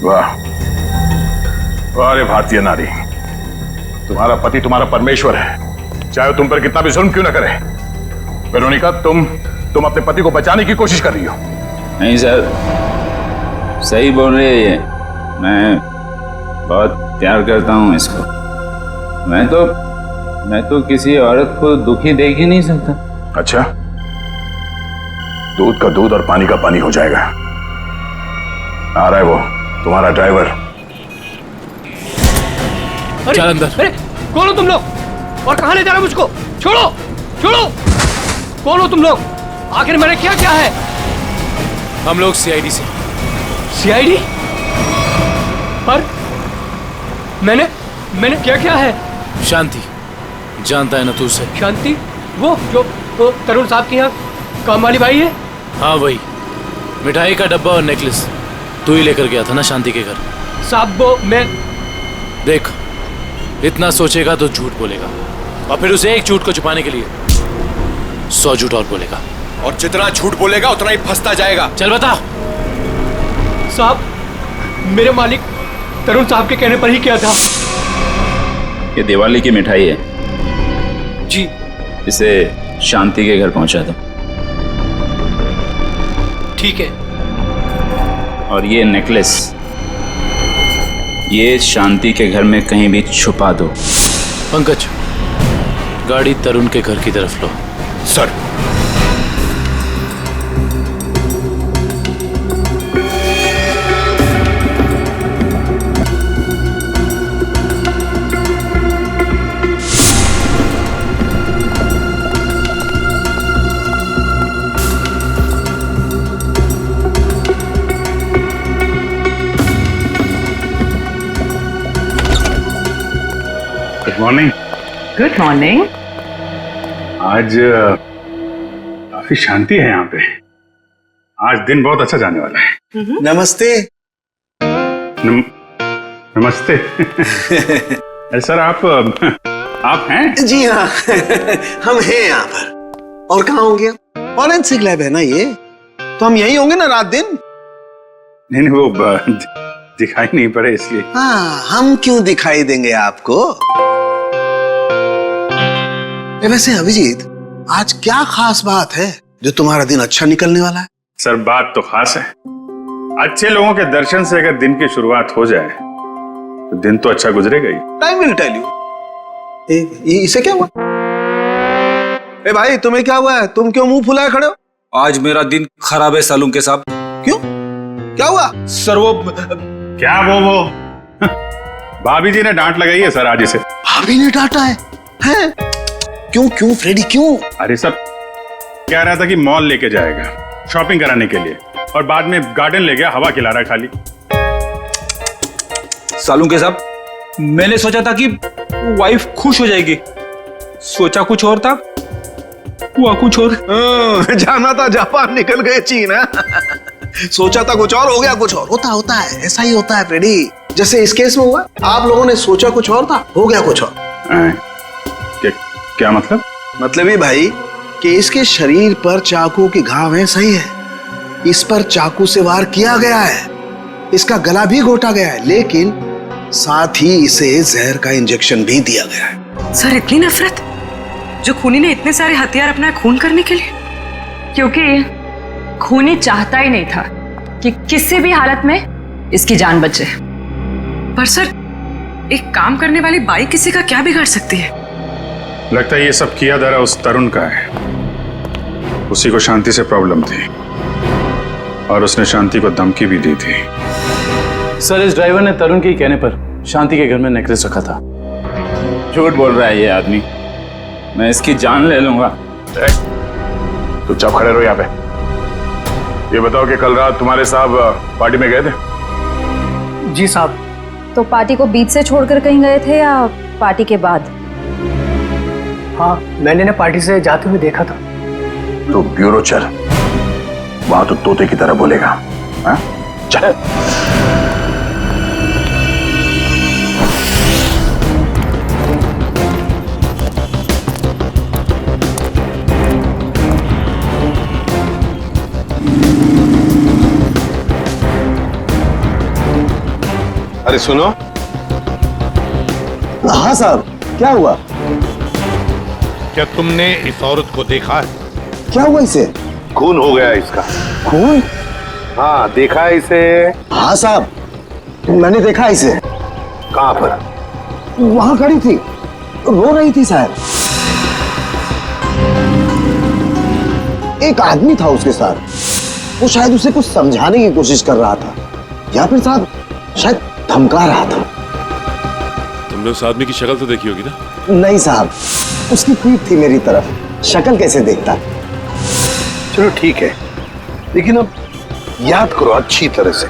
वाह वाह रे भारतीय नारी, तुम्हारा पति तुम्हारा परमेश्वर है, चाहे तुम पर कितना भी जुल्म क्यों न करे। वेरोनिका, तुम अपने पति को बचाने की कोशिश कर रही हो। नहीं सर, सही बोल रही है ये। मैं बहुत प्यार करता हूँ इसको। मैं तो किसी औरत को दुखी देख ही नहीं सकता। अच्छा, दूध का दूध और पानी का पानी हो जाएगा। आ रहा है वो तुम्हारा ड्राइवर। चल अंदर। अरे कौन हो तुम लोग और कहां ले जा रहे हो मुझको? छोड़ो छोड़ो, कौन हो तुम लोग? आखिर मैंने क्या क्या है? हम लोग सीआईडी से। सीआईडी? पर मैंने क्या क्या है? शांति, जानता है ना तू उसे? शांति? वो जो तरुण साहब के यहाँ काम वाली बाई है? हाँ वही। मिठाई का डब्बा और नेकलेस तू ही लेकर गया था ना शांति के घर? साहब वो मैं देख, इतना सोचेगा तो झूठ बोलेगा, और फिर उसे एक झूठ को छुपाने के लिए 100 झूठ और बोलेगा, और जितना झूठ बोलेगा उतना ही फंसता जाएगा। चल बता। साहब, मेरे मालिक तरुण साहब के कहने पर ही किया था। ये दिवाली की मिठाई है जी। इसे शांति के घर पहुंचा दो। ठीक है। और ये नेकलेस ये शांति के घर में कहीं भी छुपा दो। पंकज, गाड़ी तरुण के घर की तरफ लो। Sir. Good morning. Good morning. आज काफी शांति है यहाँ पे। आज दिन बहुत अच्छा जाने वाला है। नमस्ते। नमस्ते। सर आप हैं? जी हाँ। हम हैं यहाँ पर। और कहाँ होंगे? फॉरेंसिक लैब है ना ये, तो हम यही होंगे ना रात दिन। नहीं वो दिखाई नहीं पड़े इसलिए। हाँ, हम क्यों दिखाई देंगे आपको? वैसे अभिजीत, आज क्या खास बात है जो तुम्हारा दिन अच्छा निकलने वाला है? सर बात तो खास है। अच्छे लोगों के दर्शन से अगर दिन की शुरुआत हो जाए तो दिन तो अच्छा गुजरेगा ही। Time will tell you. इसे क्या हुआ? ए भाई, तुम्हें क्या हुआ है? तुम क्यों मुंह फुलाए खड़े हो? आज मेरा दिन खराब है सालून के साहब। क्यों? क्या हुआ? सर वो क्या वो भाभी जी ने डांट लगाई है सर आज इसे। भाभी ने डांटा है? हैं? क्यों फ्रेडी क्यों? अरे सब कह रहा था कि मॉल लेके जाएगा शॉपिंग कराने के लिए, और बाद में गार्डन ले गया हवा खिला रहा खाली। सालून के साहब, मैंने सोचा था कि वाइफ खुश हो जाएगी, सोचा कुछ और था, हुआ कुछ और। जाना था जापान, निकल गए चीन। सोचा था कुछ और, हो गया कुछ और। होता है, ऐसा ही होता है फ्रेडी। जैसे इस केस में हुआ, आप लोगों ने सोचा कुछ और था, हो गया कुछ और। क्या मतलब? मतलब ये भाई कि इसके शरीर पर चाकू के घाव हैं, सही है। इस पर चाकू से वार किया गया है, इसका गला भी घोटा गया है, लेकिन साथ ही इसे जहर का इंजेक्शन भी दिया गया है। सर, इतनी नफरत जो खूनी ने इतने सारे हथियार अपना खून करने के लिए? क्योंकि खूनी चाहता ही नहीं था कि किसी भी हालत में इसकी जान बचे। पर सर, एक काम करने वाली बाई किसी का क्या बिगाड़ सकती है? लगता है ये सब किया धरा उस तरुण का है। उसी को शांति से प्रॉब्लम थी और उसने शांति को धमकी भी दी थी। सर, इस ड्राइवर ने तरुण के कहने पर शांति के घर में नेकलेस रखा था। झूठ बोल रहा है ये आदमी, मैं इसकी जान ले लूंगा। चुपचाप खड़े रहो यहाँ पे। ये बताओ कि कल रात तुम्हारे साहब पार्टी में गए थे? जी साहब। तो पार्टी को बीच से छोड़कर कहीं गए थे या पार्टी के बाद? हाँ, मैंने ना पार्टी से जाते हुए देखा था। तो ब्यूरो चल, वहां तो तोते की तरह बोलेगा। हाँ? चल। अरे सुनो। हाँ साहब, क्या हुआ? क्या तुमने इस औरत को देखा है? क्या हुआ इसे? खून हो गया इसका। खून? हाँ, देखा है इसे? हाँ साहब, मैंने देखा इसे। कहाँ पर? वहां खड़ी थी, रो रही थी शायद। एक आदमी था उसके साथ, वो शायद उसे कुछ समझाने की कोशिश कर रहा था, या फिर साहब शायद धमका रहा था। तुमने उस आदमी की शक्ल तो देखी होगी ना? नहीं साहब, उसकी पीठ थी मेरी तरफ, शक्ल कैसे देखता। चलो ठीक है, लेकिन अब याद करो अच्छी तरह से।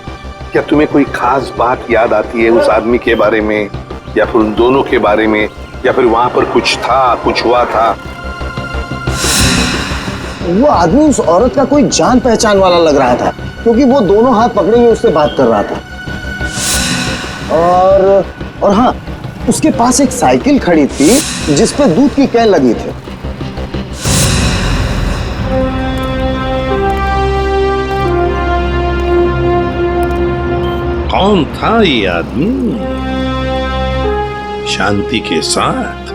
क्या तुम्हें कोई खास बात याद आती है उस आदमी के बारे में, या फिर उन दोनों के बारे में, या फिर वहां पर कुछ था, कुछ हुआ था? वो आदमी उस औरत का कोई जान पहचान वाला लग रहा था, क्योंकि वो दोनों हाथ पकड़े हुए उससे बात कर रहा था। और हाँ, उसके पास एक साइकिल खड़ी थी जिस पे दूध की कैन लगी थी। कौन था ये आदमी शांति के साथ,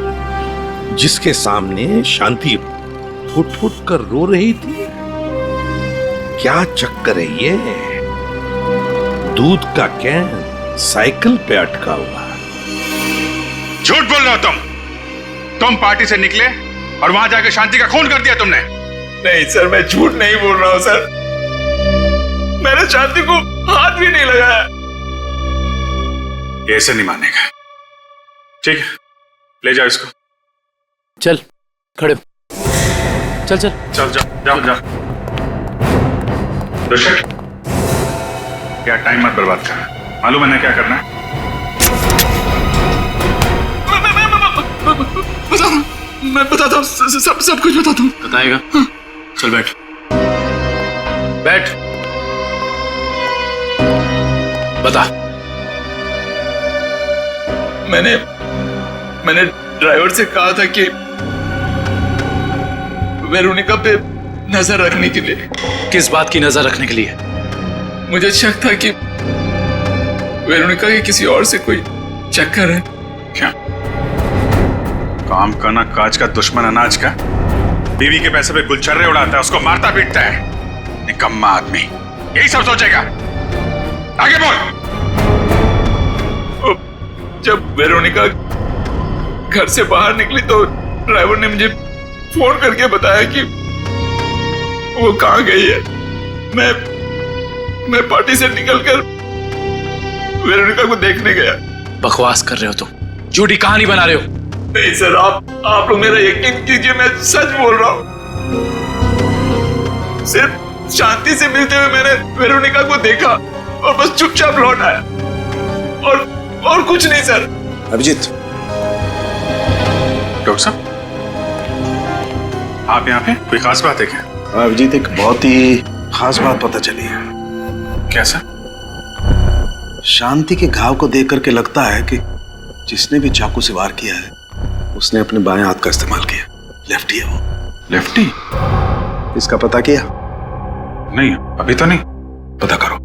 जिसके सामने शांति फुट फुट कर रो रही थी? क्या चक्कर है ये? दूध का कैन साइकिल पे अटका हुआ। झूठ बोल रहे हो तुम पार्टी से निकले और वहां जाके शांति का खून कर दिया तुमने। नहीं सर, मैं झूठ नहीं बोल रहा हूं सर, मैंने शांति को हाथ भी नहीं लगाया। ये ऐसे नहीं मानेगा। ठीक है, ले जाओ इसको। चल खड़े, चल चल चल जाओ। ऋषभ, क्या टाइम मत बर्बाद कर, मालूम है ना क्या करना है? मैं बताता हूँ, सब कुछ बताता हूँ। बताएगा? हाँ। चल बैठ। बता। मैंने ड्राइवर से कहा था कि वेरोनिका पे नजर रखने के लिए। किस बात की नजर रखने के लिए? मुझे शक था कि वेरोनिका के किसी और से कोई चक्कर है। क्या काम का ना काज का दुश्मन अनाज का, बीवी के पैसे पे गुलछर्रे उड़ाता है, उसको मारता पीटता है। निकम्मा आदमी, यही सब सोचेगा। आगे बोल। जब वेरोनिका घर से बाहर निकली तो ड्राइवर ने मुझे फोन करके बताया कि वो कहाँ गई है। मैं पार्टी से निकलकर वेरोनिका को देखने गया। बकवास कर रहे हो तुम, झूठी कहानी बना रहे हो। नहीं सर, आप लोग मेरा यकीन कीजिए, मैं सच बोल रहा हूँ। सिर्फ शांति से मिलते हुए मैंने वेरोनिका को देखा और बस चुपचाप लौट आया, और कुछ नहीं सर। अभिजीत। डॉक्टर साहब, आप यहाँ पे कोई खास बात है क्या? अभिजीत, एक बहुत ही खास बात पता चली है। कैसा? शांति के घाव को देख करके लगता है कि जिसने भी चाकू से वार किया है उसने अपने बाएं हाथ का इस्तेमाल किया। लेफ्टी है वो। लेफ्टी? इसका पता किया? नहीं, अभी तो नहीं। पता करो।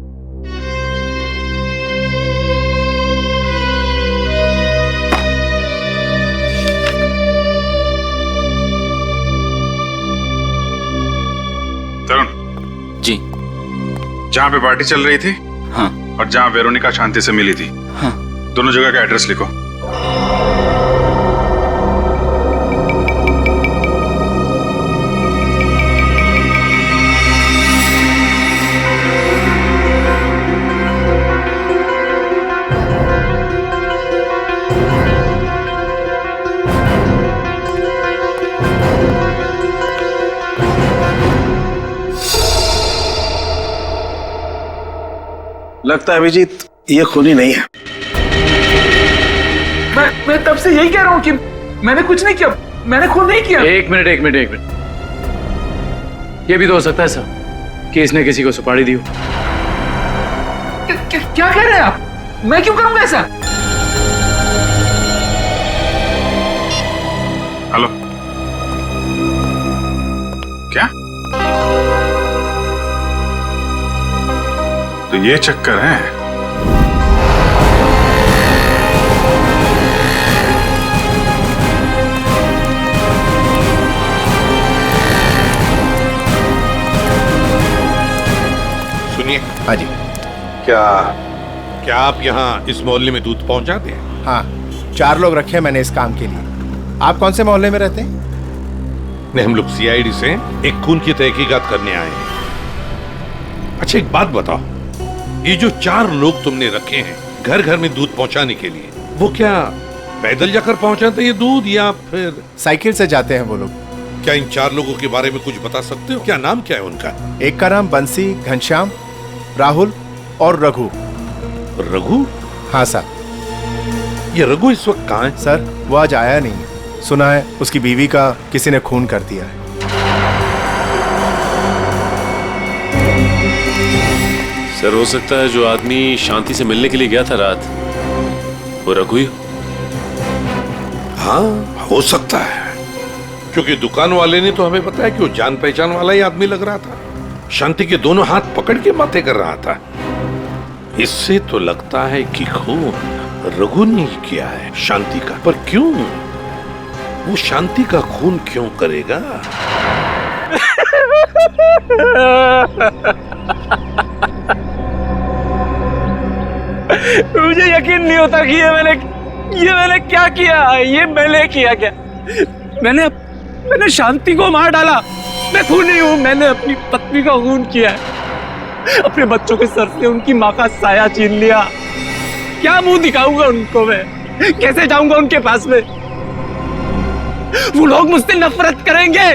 तरुण जी। जहां पे पार्टी चल रही थी, हाँ, और जहां वेरोनिका शांति से मिली थी, हाँ, दोनों जगह का एड्रेस लिखो। लगता है अभिजीत ये खूनी नहीं है। मैं तब से यही कह रहा हूँ कि मैंने कुछ नहीं किया, मैंने खून नहीं किया। एक मिनट। ये भी तो हो सकता है सर कि इसने किसी को सुपारी दी हो। क्या कह रहे हैं आप? मैं क्यों करूंगा ऐसा? हेलो, क्या? तो ये चक्कर है। सुनिए। हाँ जी। क्या आप यहाँ इस मोहल्ले में दूध पहुंचाते हैं? हाँ, 4 लोग रखे हैं मैंने इस काम के लिए। आप कौन से मोहल्ले में रहते हैं? नहीं, हम लोग सीआईडी से एक खून की तहकीकात करने आए हैं। अच्छा एक बात बताओ, ये जो 4 लोग तुमने रखे हैं घर घर में दूध पहुंचाने के लिए, वो क्या पैदल जाकर पहुंचाते हैं ये दूध या फिर साइकिल से जाते हैं वो लोग। क्या इन 4 लोगों के बारे में कुछ बता सकते हो? क्या नाम क्या है उनका? एक का नाम बंसी, घनश्याम, राहुल और रघु। रघु? हाँ साहब। ये रघु इस वक्त कहाँ है? सर वो आज आया नहीं, सुना है उसकी बीवी का किसी ने खून कर दिया है। सर हो सकता है जो आदमी शांति से मिलने के लिए गया था रात, वो रघु ही हो। हाँ हो सकता है, क्योंकि दुकान वाले ने तो हमें बताया कि वो जान पहचान वाला ही आदमी लग रहा था। शांति के दोनों हाथ पकड़ के बातें कर रहा था। इससे तो लगता है कि खून रघु ने ही किया है शांति का। पर क्यों? वो शांति का खून क्यों करेगा? मुझे यकीन नहीं होता कि ये मैंने क्या किया। ये मैंने किया क्या? मैंने शांति को मार डाला। मैं खूनी हूं। मैंने अपनी पत्नी का खून किया है। अपने बच्चों के सर से उनकी माँ का साया छीन लिया। क्या मुंह दिखाऊंगा उनको? मैं कैसे जाऊंगा उनके पास में? वो लोग मुझसे नफरत करेंगे।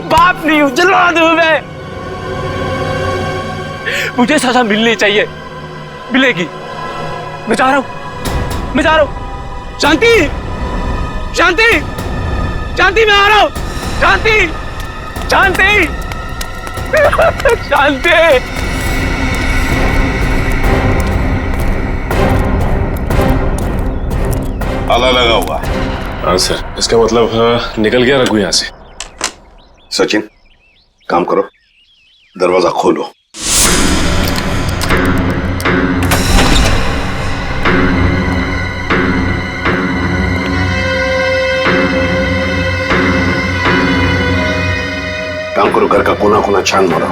बाप नहीं हूं, जल्लाद हूं मैं। मुझे सजा मिलनी चाहिए, मिलेगी। मैं जा रहा हूं। शांति, शांति, शांति, मैं आ रहा हूं। शांति, शांति, शांति। ताला लगा हुआ। हाँ सर, इसका मतलब निकल गया रघु यहाँ से। सचिन काम करो, दरवाजा खोलो। काम करो, घर का कोना कोना छान मारो।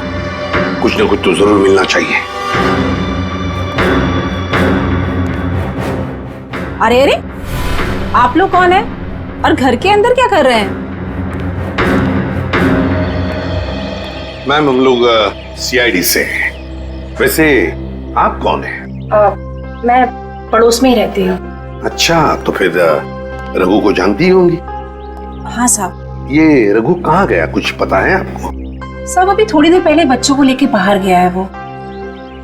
कुछ ना कुछ तो जरूर मिलना चाहिए। अरे अरे, आप लोग कौन है और घर के अंदर क्या कर रहे हैं? मैम हम लोग सीआईडी से हैं। वैसे आप कौन हैं? मैं पड़ोस में ही रहती हूँ। अच्छा, तो फिर रघु को जानती होंगी? हाँ साहब। ये रघु कहाँ गया, कुछ पता है आपको? साहब अभी थोड़ी देर पहले बच्चों को लेके बाहर गया है वो।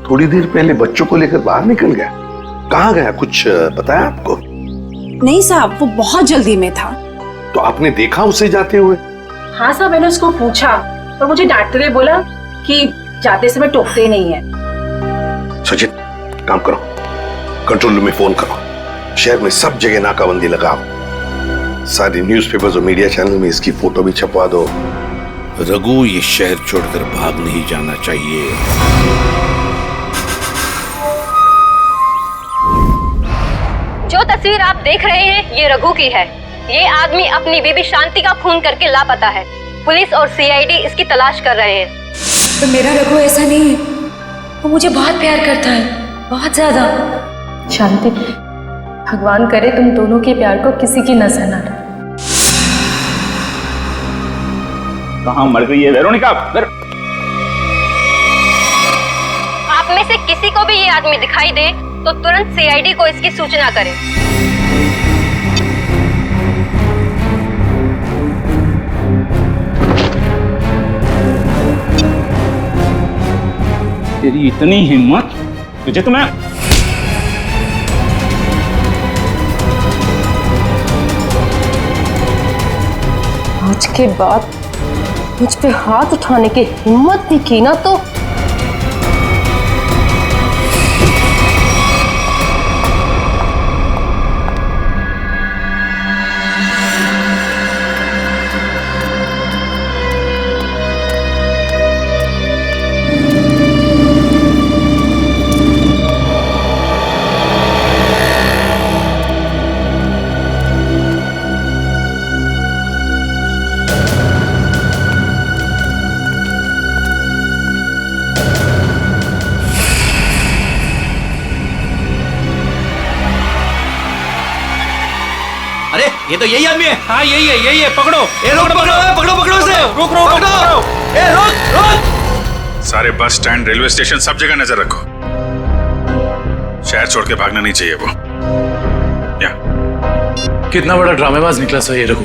थोड़ी देर पहले बच्चों को लेकर बाहर निकल गया? कहाँ गया, कुछ पता है आपको? नहीं साहब, वो बहुत जल्दी में था। तो आपने देखा उसे जाते हुए? हाँ साहब, मैंने उसको पूछा पर मुझे डांटते हुए बोला कि जाते समय टोकते ही नहीं है। सचिन काम करो, कंट्रोल रूम में फोन करो। शहर में सब जगह नाकाबंदी लगाओ। सारे न्यूज़पेपर्स और मीडिया चैनल में इसकी फोटो भी छपवा दो। रघु ये शहर छोड़कर भाग नहीं जाना चाहिए। जो तस्वीर आप देख रहे हैं ये रघु की है। ये आदमी अपनी बीबी शांति का खून करके लापता है। पुलिस और सीआईडी इसकी तलाश कर रहे हैं। तो मेरा रघु ऐसा नहीं है, वो मुझे बहुत प्यार करता है, बहुत ज्यादा। शांति, भगवान करे तुम दोनों के प्यार को किसी की नजर न लगे। कहाँ मर गई है वेरोनिका? आप में से किसी को भी ये आदमी दिखाई दे तो तुरंत सीआईडी को इसकी सूचना करें। तेरी इतनी हिम्मत, तुझे तो मैं आज के बाद मुझ पे हाथ उठाने की हिम्मत दिखी ना तो ये तो यही आदमी है। हाँ यही है, पकड़ो। ए रोक, पकड़ो इसे। रोक पकड़ो। ए रोक। सारे बस स्टैंड, रेलवे स्टेशन, सब जगह नजर रखो। शहर छोड़ के भागना नहीं चाहिए वो। कितना बड़ा ड्रामेबाज निकला सर ये रघु।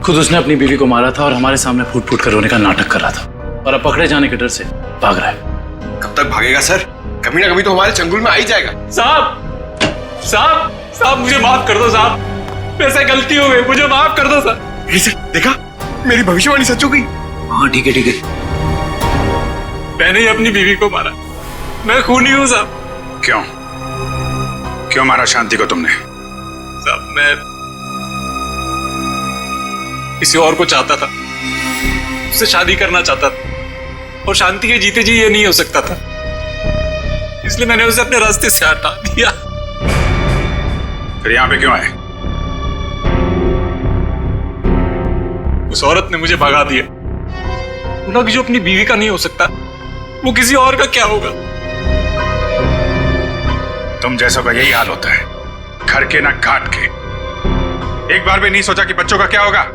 खुद उसने अपनी बीवी को मारा था और हमारे सामने फूट फूट कर रोने का नाटक कर रहा था, और अब पकड़े जाने के डर से भाग रहा है। कब तक भागेगा सर? कभी ना कभी तो हमारे चंगुल में आ ही जाएगा। साहब मुझे माफ कर दो साहब, मेरे से गलती हो गई, मुझे माफ कर दो सर। देखा, मेरी भविष्यवाणी सच हो गई। हाँ ठीक है। मैंने ही अपनी बीवी को मारा, मैं खूनी हूँ साहब। क्यों मारा शांति को तुमने? साहब मैं किसी और को चाहता था, उससे शादी करना चाहता था, और शांति के जीते जी ये नहीं हो सकता था, इसलिए मैंने उसे अपने रास्ते से हटा दिया। फिर यहाँ पे क्यों आए? उस औरत ने मुझे भगा दिया। बोला कि जो अपनी बीवी का नहीं हो सकता वो किसी और का क्या होगा। तुम जैसों का यही हाल होता है, घर के ना घाट के। एक बार भी नहीं सोचा कि बच्चों का क्या होगा?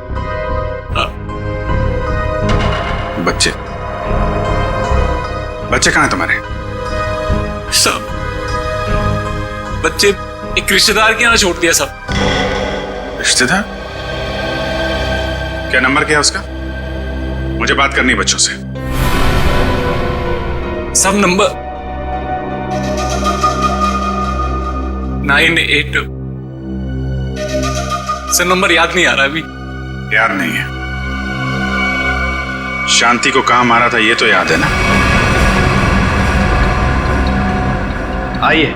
बच्चे कहाँ हैं तुम्हारे? सब बच्चे एक रिश्तेदार के यहाँ छोड़ दिया। सब रिश्तेदार? क्या नंबर क्या है उसका? मुझे बात करनी है बच्चों से। सब नंबर 98। सर नंबर याद नहीं आ रहा अभी। याद नहीं है? शांति को कहां मारा था ये तो याद है ना? आइए।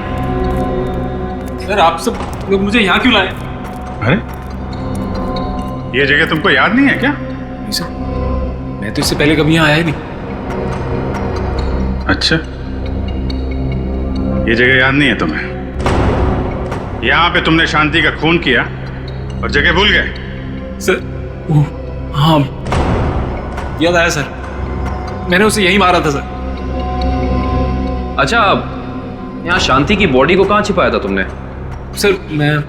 सर आप सब लोग मुझे यहाँ क्यों लाए? अरे ये जगह तुमको याद नहीं है क्या? नहीं सर, मैं तो इससे पहले कभी यहाँ आया नहीं। अच्छा, ये जगह याद नहीं है तुम्हें? यहाँ पे तुमने शांति का खून किया और जगह भूल गए? सर हाँ याद आया सर, मैंने उसे यही मारा था सर। अच्छा, यहाँ शांति की बॉडी को कहाँ छिपाया था तुमने? सर मैं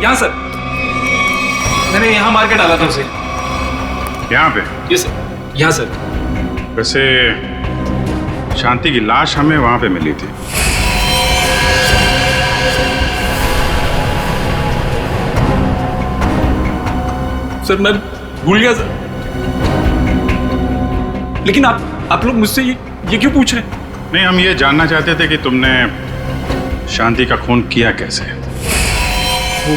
यहाँ सर, मैंने यहाँ मार के डाला था उसे। यहाँ पे? ये सर, यहाँ सर। वैसे शांति की लाश हमें वहां पे मिली थी। सर मैं भूल गया सर, लेकिन आप लोग मुझसे ये क्यों पूछ रहे हैं? नहीं, हम ये जानना चाहते थे कि तुमने शांति का खून किया कैसे। वो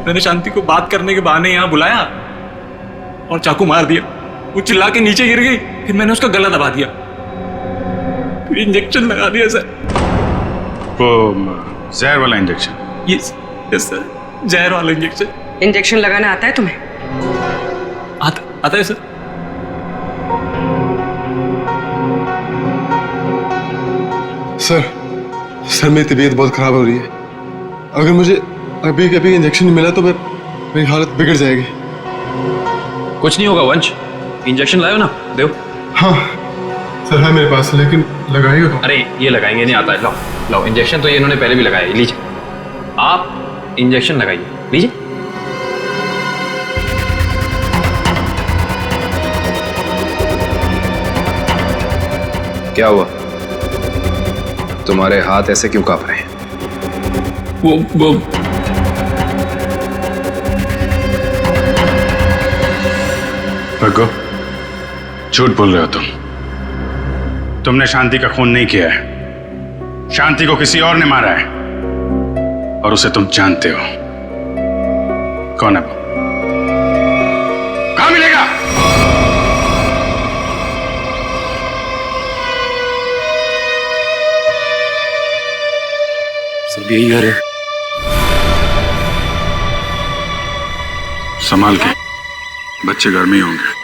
मैंने शांति को बात करने के बहाने यहाँ बुलाया और चाकू मार दिया। वो चिल्ला के नीचे गिर गई, फिर मैंने उसका गला दबा दिया, फिर इंजेक्शन लगा दिया सर। वो जहर वाला इंजेक्शन? यस सर, जहर वाला इंजेक्शन। इंजेक्शन लगाना आता है तुम्हें? आता है सर। सर मेरी तबीयत बहुत खराब हो रही है। अगर मुझे अभी कभी इंजेक्शन नहीं मिला तो मेरी हालत बिगड़ जाएगी। कुछ नहीं होगा वंश, इंजेक्शन लाओ ना, दो। हाँ सर है मेरे पास, लेकिन लगाएगा कौन? अरे ये लगाएंगे नहीं आता है। लाओ इंजेक्शन तो ये इन्होंने पहले भी लगाया, लीजिए आप इंजेक्शन लगाइए, लीजिए। क्या हुआ? तुम्हारे हाथ ऐसे क्यों कांप रहे हैं? वो भगो, झूठ बोल रहे हो तुमने शांति का खून नहीं किया है। शांति को किसी और ने मारा है, और उसे तुम जानते हो। कौन है वो? कहां मिलेगा? सब यही घर है। संभाल के, बच्चे घर में ही होंगे।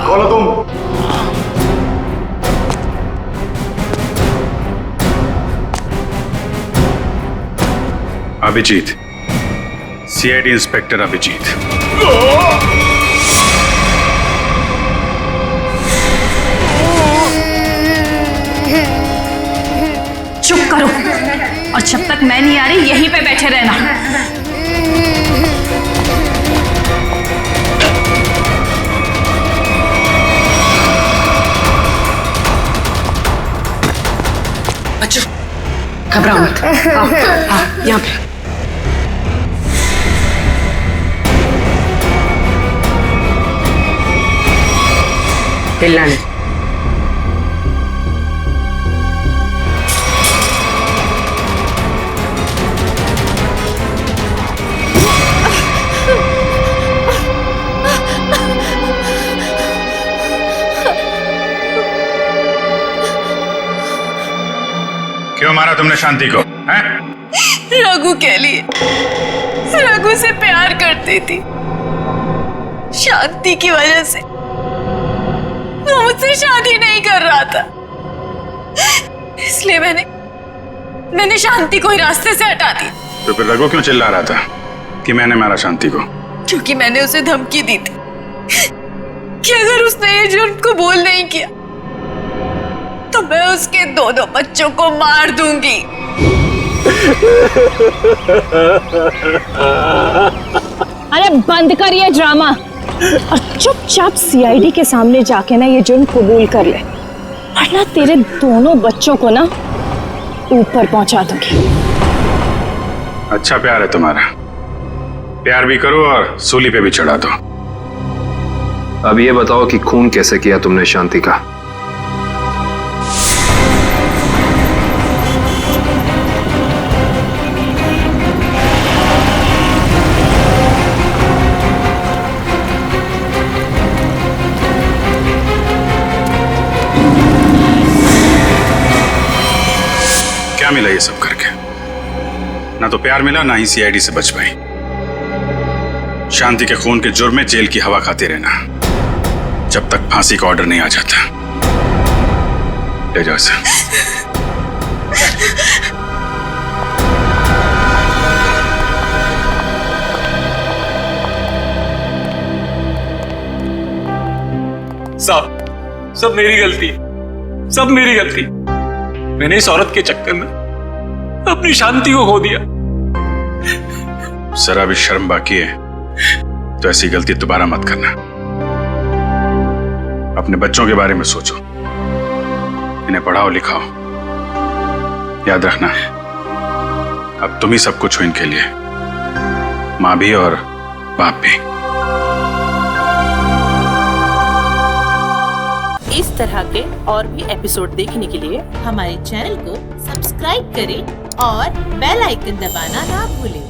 कौन हो तुम? Abhijeet, CID inspector Abhijeet. चुप करो, और जब तक मैं नहीं आ रही यहीं पे बैठे रहना। बच्चों घबराओ मत, आओ यहाँ पे। हिलना नहीं। क्यों मारा तुमने शांति को? हैं? रघु के लिए। रघु से प्यार करती थी, शांति की वजह से वो मुझसे शादी नहीं कर रहा था, इसलिए मैंने शांति को ही रास्ते से हटा दी। तो फिर रघु क्यों चिल्ला रहा था कि मैंने मारा शांति को? क्योंकि मैंने उसे धमकी दी थी कि अगर उसने ये जुर्म कबूल नहीं किया तो मैं उसके दोनों बच्चों को मार दूंगी। अरे बंद कर ये ड्रामा और चुपचाप सीआईडी के सामने जाके ना ये जुर्म कबूल कर ले, वरना तेरे दोनों बच्चों को ना ऊपर पहुंचा दूंगी। अच्छा प्यार है तुम्हारा, प्यार भी करो और सूली पे भी चढ़ा दो। अब ये बताओ कि खून कैसे किया तुमने शांति का? क्या मिला ये सब करके? ना तो प्यार मिला, ना ही सीआईडी से बच पाई। शांति के खून के जुर्म में जेल की हवा खाते रहना जब तक फांसी का ऑर्डर नहीं आ जाता। ले जाओ इसे। सब मेरी गलती, सब मेरी गलती। मैंने इस औरत के चक्कर में अपनी शांति को खो दिया। जरा भी शर्म बाकी है तो ऐसी गलती दोबारा मत करना। अपने बच्चों के बारे में सोचो, इन्हें पढ़ाओ लिखाओ। याद रखना, अब तुम ही सब कुछ हो इनके लिए, माँ भी और बाप भी। इस तरह के और भी एपिसोड देखने के लिए हमारे चैनल को सब्सक्राइब करें और बेल आइकन दबाना ना भूलें।